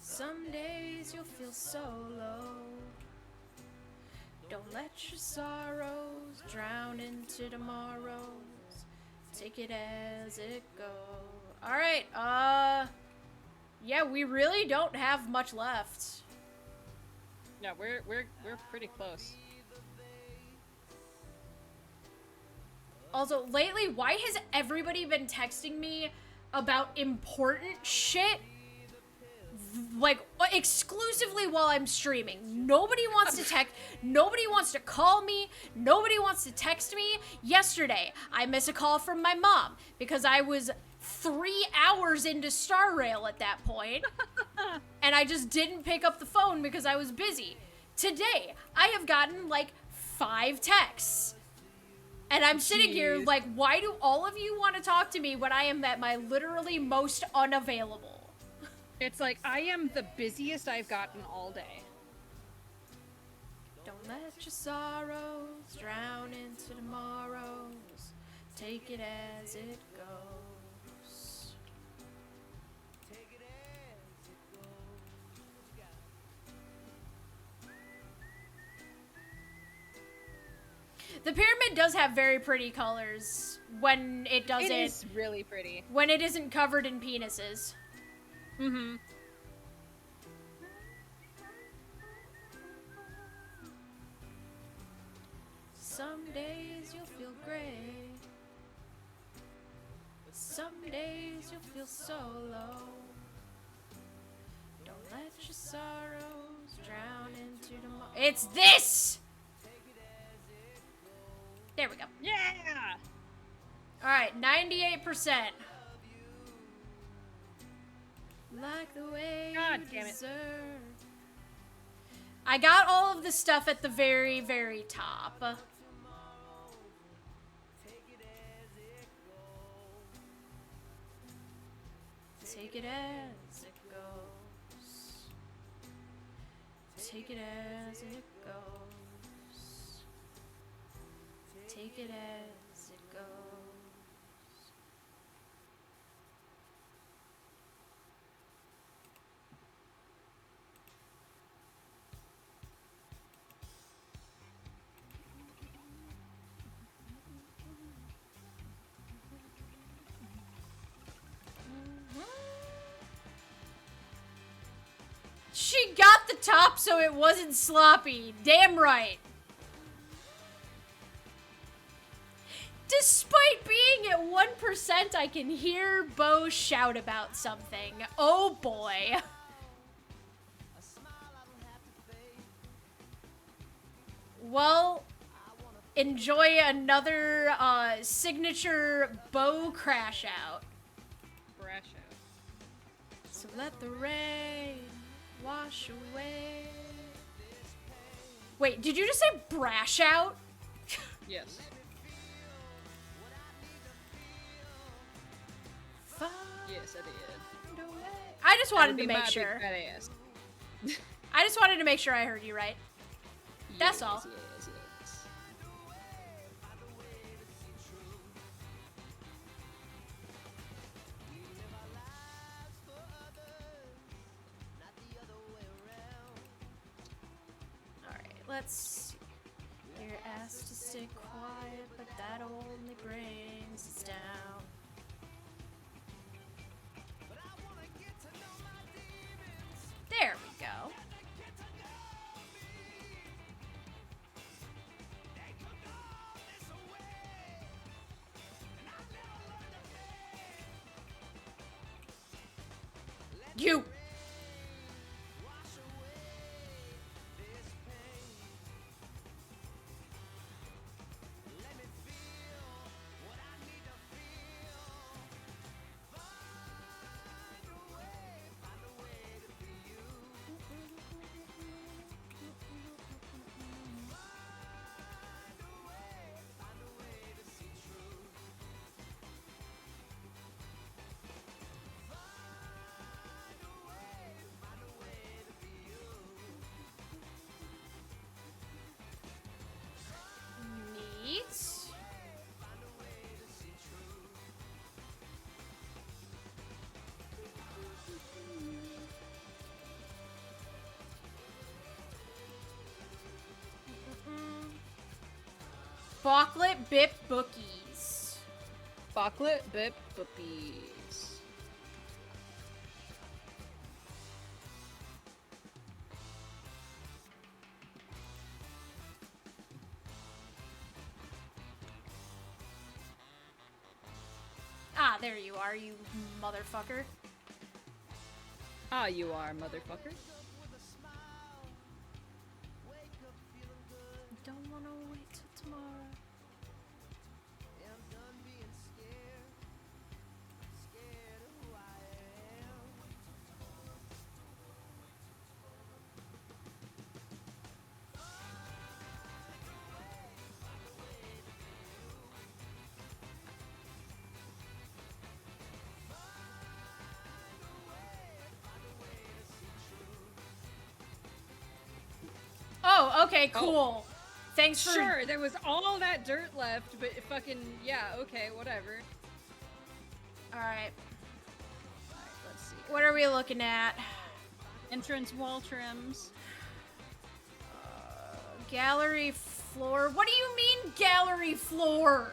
Speaker 1: Some days you'll feel so low. Don't let your sorrows drown into tomorrows. Take it as it goes. Alright, yeah, we really don't have much left.
Speaker 2: Yeah, we're pretty close.
Speaker 1: Also, lately, why has everybody been texting me about important shit? Like, exclusively while I'm streaming. Nobody wants to text, nobody wants to call me, nobody wants to text me. Yesterday, I missed a call from my mom because I was 3 hours into Star Rail at that point, and I just didn't pick up the phone because I was busy. Today, I have gotten like 5 texts. And I'm sitting here like, why do all of you want to talk to me when I am at my literally most unavailable?
Speaker 2: It's like, I am the busiest I've gotten all day.
Speaker 1: Don't let your sorrows drown into tomorrows. Take it as it goes. The pyramid does have very pretty colors when it doesn't.
Speaker 2: It is really pretty.
Speaker 1: When it isn't covered in penises.
Speaker 2: Mm-hmm.
Speaker 1: Some days you'll feel great. Some days you'll feel so low. Don't let your sorrows drown into tomorrow. It's this! There we go.
Speaker 2: Yeah!
Speaker 1: Alright, 98%. Like the way
Speaker 2: God
Speaker 1: you
Speaker 2: damn it.
Speaker 1: deserve. I got all of the stuff at the very, very top. Take it as it goes. Take it as it goes. Take it as it goes. She got the top so it wasn't sloppy. Damn right. Despite being at 1%, I can hear Bo shout about something. Oh boy. Well, enjoy another signature bow crash out.
Speaker 2: Brash out.
Speaker 1: So let the rain wash away. Wait, did you just say brash out?
Speaker 2: Yes.
Speaker 1: Find
Speaker 2: Yes, I did.
Speaker 1: a way. I just wanted to
Speaker 2: That'd be
Speaker 1: make
Speaker 2: my
Speaker 1: sure.
Speaker 2: Big fat ass.
Speaker 1: I just wanted to make sure I heard you right. That's
Speaker 2: Yes,
Speaker 1: all.
Speaker 2: Yes, yes.
Speaker 1: Alright, let's see. You're asked to stay quiet, but that only brings us down. There we go. You! Neat. Bocklet Bip Bookies.
Speaker 2: Bocklet Bip Boopies.
Speaker 1: Ah, there you are, you motherfucker.
Speaker 2: Ah, you are, motherfucker.
Speaker 1: Don't wanna wait till tomorrow. Oh, okay, cool. Thanks for...
Speaker 2: Sure, there was all that dirt left, but fucking, yeah, okay, whatever.
Speaker 1: Alright,
Speaker 2: Alright, let's see.
Speaker 1: what are we looking at?
Speaker 2: Entrance wall trims.
Speaker 1: Gallery floor. What do you mean, gallery floor?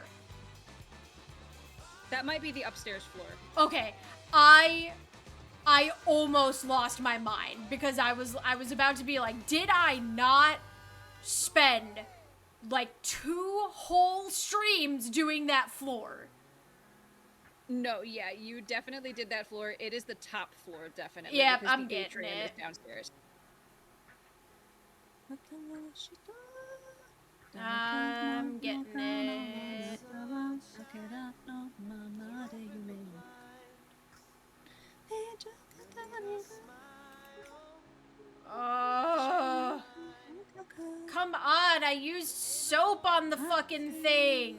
Speaker 2: That might be the upstairs floor.
Speaker 1: Okay, I almost lost my mind because I was about to be like, did I not spend like 2 whole streams doing that floor?
Speaker 2: No, yeah, you definitely did that floor. It is the top floor, definitely.
Speaker 1: Yeah,
Speaker 2: because
Speaker 1: I'm
Speaker 2: the
Speaker 1: getting
Speaker 2: atrium
Speaker 1: it.
Speaker 2: is downstairs.
Speaker 1: I'm getting it. Oh, come on, I used soap on the fucking thing.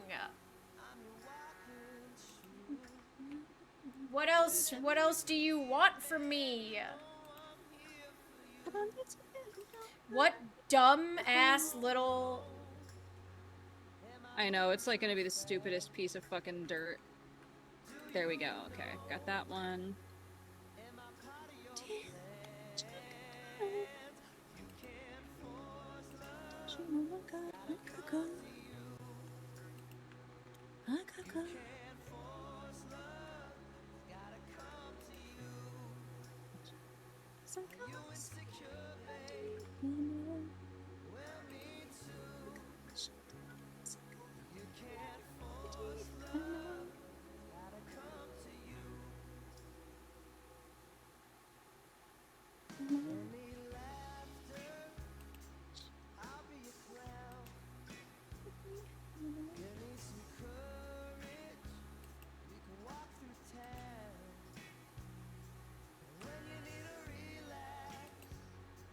Speaker 1: What else do you want from me? What dumb ass little...
Speaker 2: I know, it's like gonna be the stupidest piece of fucking dirt. There we go, okay. Got that one.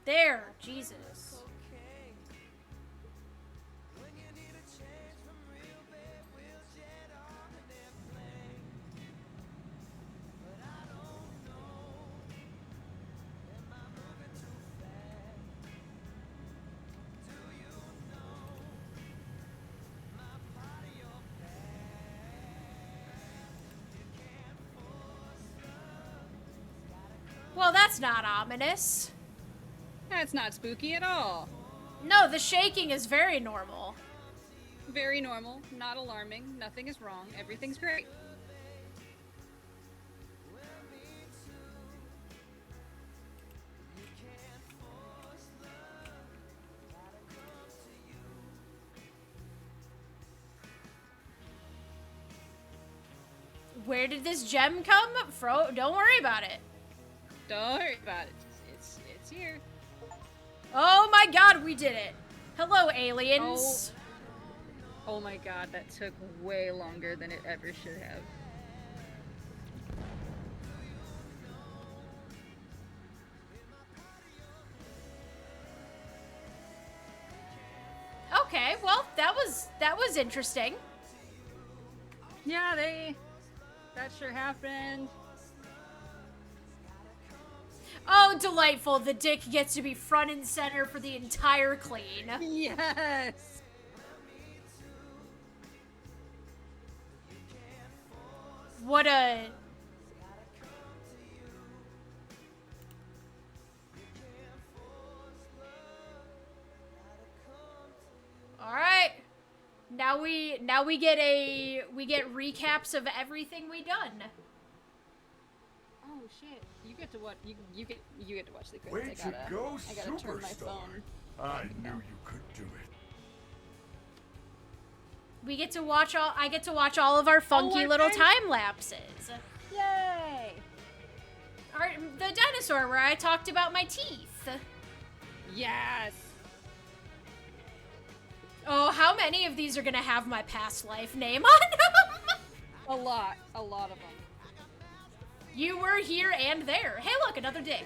Speaker 1: There, Jesus. Well, that's not ominous.
Speaker 2: That's not spooky at all.
Speaker 1: No, the shaking is very normal.
Speaker 2: Very normal, not alarming, nothing is wrong, everything's great.
Speaker 1: Where did this gem come? Don't worry about it.
Speaker 2: Don't worry about it. It's here.
Speaker 1: Oh my god, we did it. Hello, aliens.
Speaker 2: Oh my god, that took way longer than it ever should have.
Speaker 1: Okay, well, that was interesting.
Speaker 2: Yeah, that sure happened.
Speaker 1: Oh, delightful. The dick gets to be front and center for the entire clean.
Speaker 2: Yes!
Speaker 1: What a... Alright. Now we get recaps of everything we done.
Speaker 2: Oh shit! You get to watch. You get to watch the
Speaker 4: Way
Speaker 2: credits.
Speaker 4: to go,
Speaker 2: I gotta turn my
Speaker 4: superstar.
Speaker 2: phone.
Speaker 4: I knew you could do it.
Speaker 1: We get to watch all. I get to watch all of our funky little time lapses.
Speaker 2: Yay!
Speaker 1: The dinosaur where I talked about my teeth.
Speaker 2: Yes.
Speaker 1: Oh, how many of these are gonna have my past life name on them?
Speaker 2: A lot of them.
Speaker 1: You were here and there. Hey, look, another dick.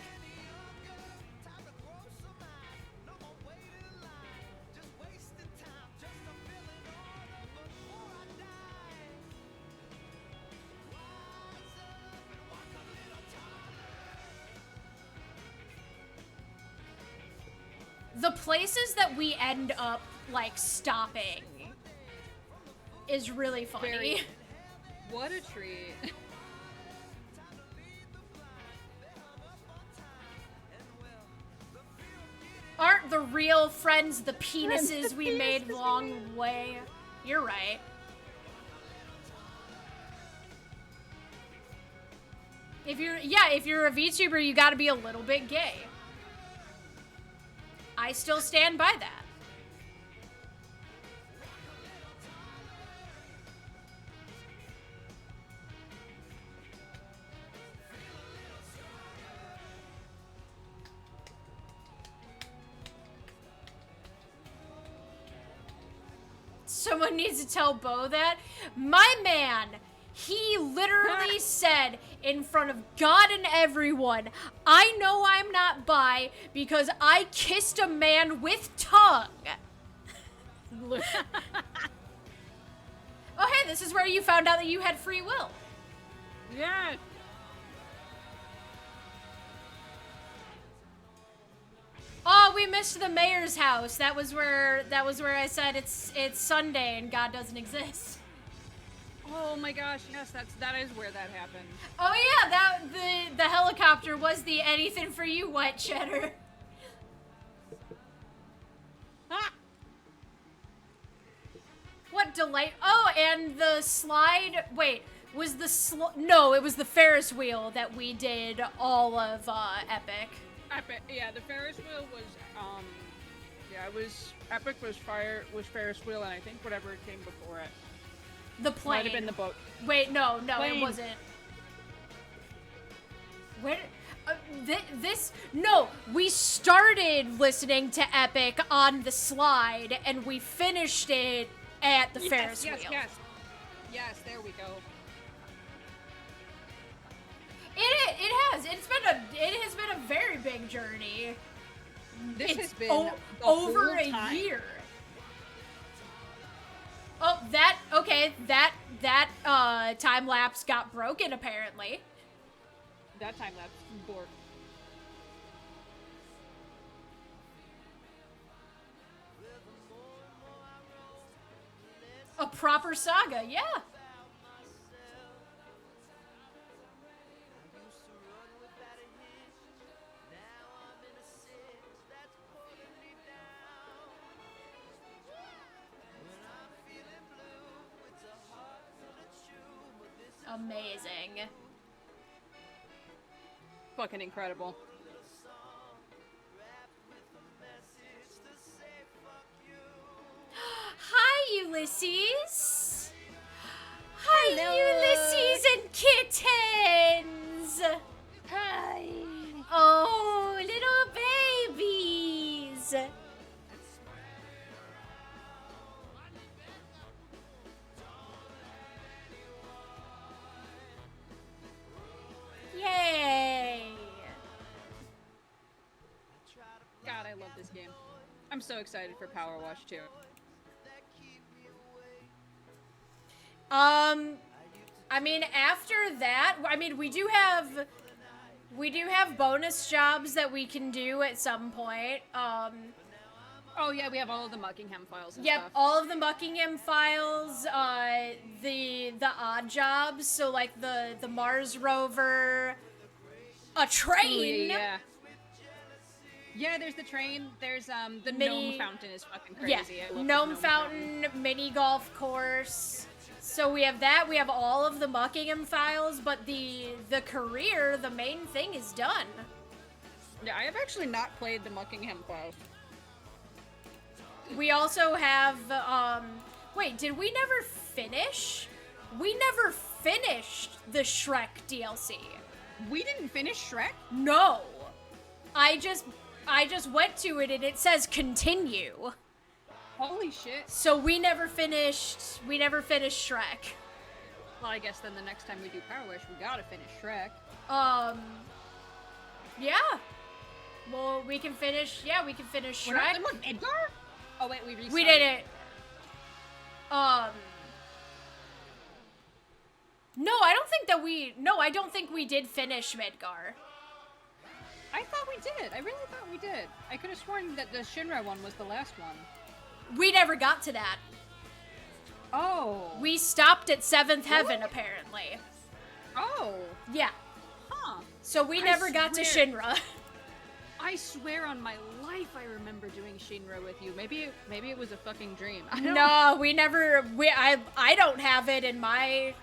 Speaker 1: The places that we end up, like, stopping is really funny.
Speaker 2: What a treat.
Speaker 1: Aren't the real friends the penises we made long way? You're right. If you're a VTuber, you gotta be a little bit gay. I still stand by that. Someone needs to tell Bo that. My man, he literally said in front of God and everyone, I know I'm not bi because I kissed a man with tongue. Oh, hey, this is where you found out that you had free will.
Speaker 2: Yeah.
Speaker 1: Oh, we missed the mayor's house. That was where I said it's Sunday and God doesn't exist.
Speaker 2: Oh my gosh, yes, that is where that happened.
Speaker 1: Oh yeah, the helicopter was the anything for you, white cheddar.
Speaker 2: Ah!
Speaker 1: What delight! Oh, and the slide. Wait, was no? It was the Ferris wheel that we did all of Epic.
Speaker 2: Epic, yeah. The Ferris wheel was, yeah, it was Epic was Ferris wheel, and I think whatever came before it.
Speaker 1: The plane.
Speaker 2: Might have been the boat.
Speaker 1: Wait, no,
Speaker 2: Plane.
Speaker 1: it wasn't. Where? No, we started listening to Epic on the slide, and we finished it at the Ferris wheel.
Speaker 2: Yes, there we go.
Speaker 1: It has. It has been a very big journey.
Speaker 2: This
Speaker 1: It's
Speaker 2: has been the
Speaker 1: over
Speaker 2: whole
Speaker 1: a
Speaker 2: time.
Speaker 1: year. Oh, that time lapse got broken apparently.
Speaker 2: That time lapse bork.
Speaker 1: A proper saga, yeah. Amazing.
Speaker 2: Fucking incredible.
Speaker 1: Hi, Ulysses. Hi,
Speaker 2: Hello.
Speaker 1: Ulysses and kittens.
Speaker 2: Hi.
Speaker 1: Oh, little babies. Yay.
Speaker 2: God, I love this game. I'm so excited for PowerWash 2.
Speaker 1: I mean, after that, I mean, we do have bonus jobs that we can do at some point.
Speaker 2: Oh yeah, we have all of the Muckingham files and
Speaker 1: Yep,
Speaker 2: stuff.
Speaker 1: all of the Buckingham files, the odd jobs, so like the Mars rover, a train.
Speaker 2: Ooh, yeah. Yeah, there's the train. There's the
Speaker 1: Mini-
Speaker 2: gnome fountain is fucking
Speaker 1: Yeah,
Speaker 2: crazy. I love
Speaker 1: gnome
Speaker 2: the
Speaker 1: fountain, mini golf course. So we have that. We have all of the Buckingham files, but the career, the main thing, is done.
Speaker 2: Yeah, I have actually not played the Muckingham files.
Speaker 1: We also have, wait, did we never finish? We never finished the Shrek DLC.
Speaker 2: We didn't finish Shrek?
Speaker 1: No. I just went to it and it says continue.
Speaker 2: Holy shit.
Speaker 1: So we never finished Shrek.
Speaker 2: Well, I guess then the next time we do PowerWash, we gotta finish Shrek.
Speaker 1: Yeah. Well, we can finish Shrek.
Speaker 2: We're not done with Edgar? Oh wait, we restarted.
Speaker 1: We did it. No, I don't think we did finish Midgar.
Speaker 2: I thought we did. I really thought we did. I could have sworn that the Shinra one was the last one.
Speaker 1: We never got to that.
Speaker 2: Oh.
Speaker 1: We stopped at 7th Heaven, apparently.
Speaker 2: Oh.
Speaker 1: Yeah.
Speaker 2: Huh.
Speaker 1: So we never got to
Speaker 2: swear-
Speaker 1: Shinra.
Speaker 2: I swear on my life I remember doing Shinra with you. Maybe it was a fucking dream.
Speaker 1: No, we never. I don't have it in my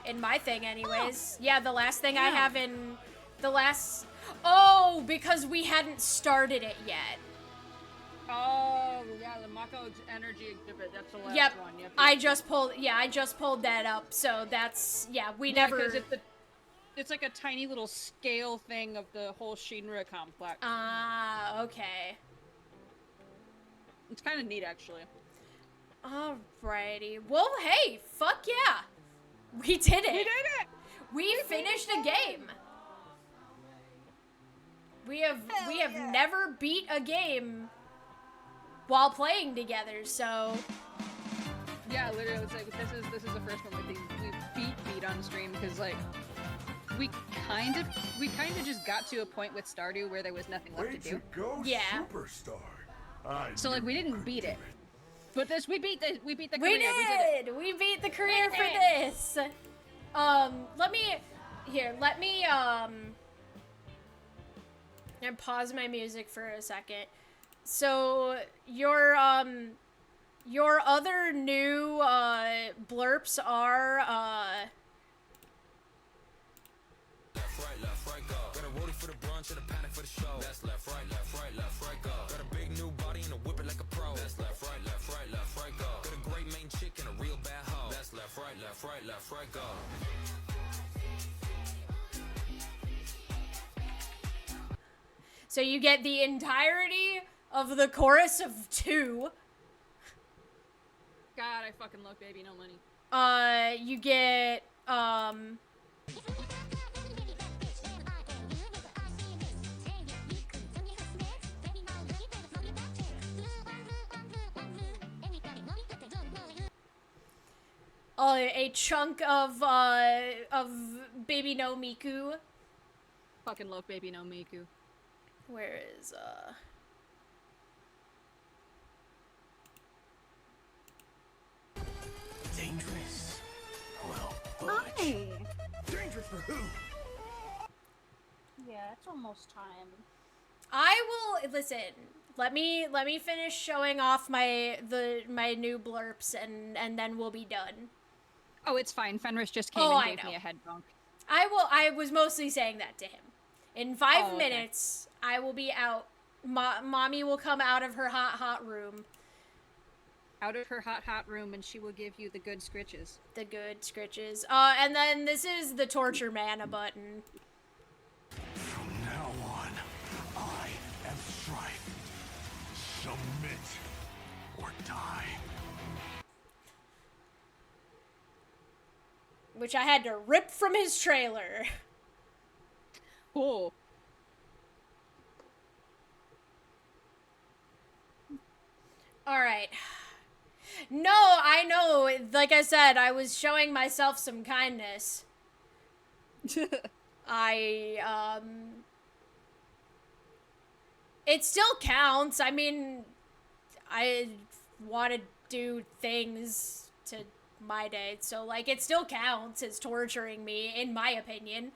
Speaker 1: thing, anyways.
Speaker 2: Oh.
Speaker 1: Yeah, the last thing I
Speaker 2: Yeah.
Speaker 1: have in the last. Oh, because we hadn't started it yet.
Speaker 2: Oh, yeah, the Mako energy exhibit. That's the last
Speaker 1: Yep.
Speaker 2: one. Yep.
Speaker 1: I just pulled that up. So that's we never.
Speaker 2: Because it's like a tiny little scale thing of the whole Shinra complex.
Speaker 1: Ah, okay.
Speaker 2: It's kind of neat, actually.
Speaker 1: Alrighty. Well, hey, fuck yeah, we did it.
Speaker 2: We did it!
Speaker 1: We finished a game. We have never beat a game while playing together, so
Speaker 2: Yeah, literally, it's like this is the first one we beat on stream because like we kind of just got to a point with Stardew where there was nothing left
Speaker 4: Way
Speaker 2: to
Speaker 4: to
Speaker 2: do.
Speaker 4: go,
Speaker 1: Yeah.
Speaker 4: superstar. I
Speaker 2: So like
Speaker 4: knew
Speaker 2: we
Speaker 4: you
Speaker 2: didn't
Speaker 4: could
Speaker 2: beat
Speaker 4: do
Speaker 2: it. But this we beat the
Speaker 1: we
Speaker 2: career.
Speaker 1: did.
Speaker 2: We did it.
Speaker 1: We beat the career
Speaker 2: We
Speaker 1: for
Speaker 2: did
Speaker 1: this. Let me and pause my music for a second. So your other new blurps are
Speaker 5: Left, right, go. Got a rollie for the brunch and a panic for the show. That's left, right, go. Got a big new body and a whip it like a pro. That's left, right, go. Got a great main chick and a real bad hoe. That's left, right, go.
Speaker 1: so you get the entirety of the chorus of 2.
Speaker 2: God, I fucking love Baby No Money.
Speaker 1: You get a chunk of Baby no Miku.
Speaker 2: Fucking love Baby no Miku.
Speaker 1: Where is
Speaker 4: Dangerous. Well,
Speaker 6: Hi.
Speaker 4: dangerous for who?
Speaker 6: Yeah, it's almost time.
Speaker 1: I will listen. Let me finish showing off my new blurps and then we'll be done.
Speaker 2: Oh, it's fine. Fenris just came
Speaker 1: Oh,
Speaker 2: and
Speaker 1: I
Speaker 2: gave
Speaker 1: know.
Speaker 2: me a head bonk.
Speaker 1: I was mostly saying that to him. In 5
Speaker 2: Oh, okay.
Speaker 1: minutes, I will be out. Mommy will come out of her hot room.
Speaker 2: Out of her hot room, and she will give you the good scritches.
Speaker 1: The good scritches. And then this is the torture mana button.
Speaker 4: From now on, I am strife. Submit or die.
Speaker 1: Which I had to rip from his trailer.
Speaker 2: Oh.
Speaker 1: Alright. No, I know. Like I said, I was showing myself some kindness. It still counts. I mean, I want to do things to my day, so, like, it still counts as torturing me, in my opinion.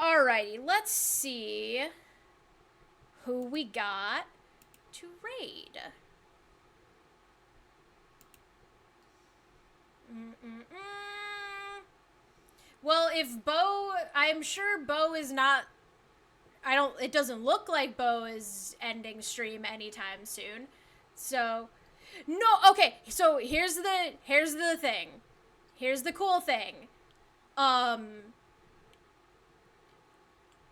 Speaker 1: Alrighty, let's see who we got to raid. Well, if Bo, I'm sure Bo is not, it doesn't look like Bo is ending stream anytime soon. So, no, okay, so here's the thing. Here's the cool thing.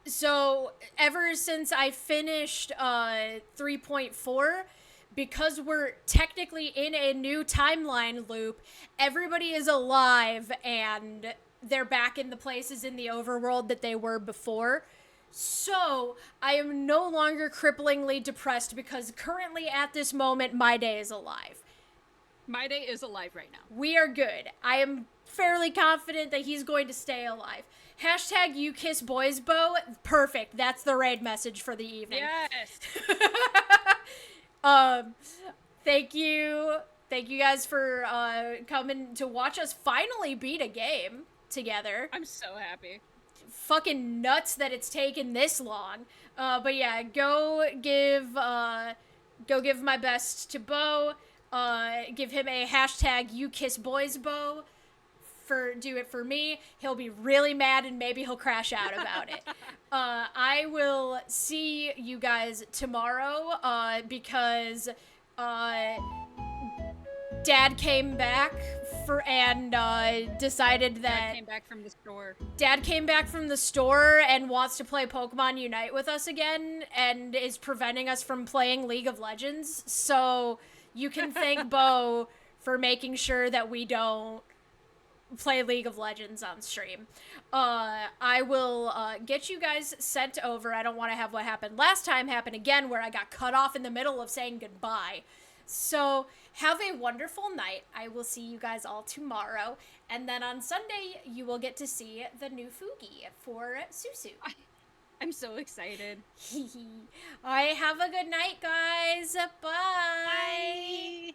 Speaker 1: So ever since I finished 3.4, because we're technically in a new timeline loop, everybody is alive and they're back in the places in the overworld that they were before. So I am no longer cripplingly depressed because currently at this moment, my day is alive.
Speaker 2: My day is alive right now.
Speaker 1: We are good. I am fairly confident that he's going to stay alive. Hashtag you kiss boys, Bo. Perfect. That's the raid message for the evening.
Speaker 2: Yes.
Speaker 1: Thank you. Thank you guys for coming to watch us finally beat a game together.
Speaker 2: I'm so happy.
Speaker 1: Fucking nuts that it's taken this long. But yeah, go give my best to Bo. Give him a hashtag you kiss boys, Bo. Do it for me. He'll be really mad and maybe he'll crash out about it. I will see you guys tomorrow because Dad came back and decided that
Speaker 2: Dad came back from the store.
Speaker 1: Dad came back from the store and wants to play Pokemon Unite with us again and is preventing us from playing League of Legends. So you can thank Bo for making sure that we don't play League of Legends on stream. I will get you guys sent over. I don't want to have what happened last time happen again where I got cut off in the middle of saying goodbye. So have a wonderful night. I will see you guys all tomorrow. And then on Sunday, you will get to see the new Fugi for Susu.
Speaker 2: I'm so excited.
Speaker 1: All right, have a good night, guys. Bye.
Speaker 2: Bye.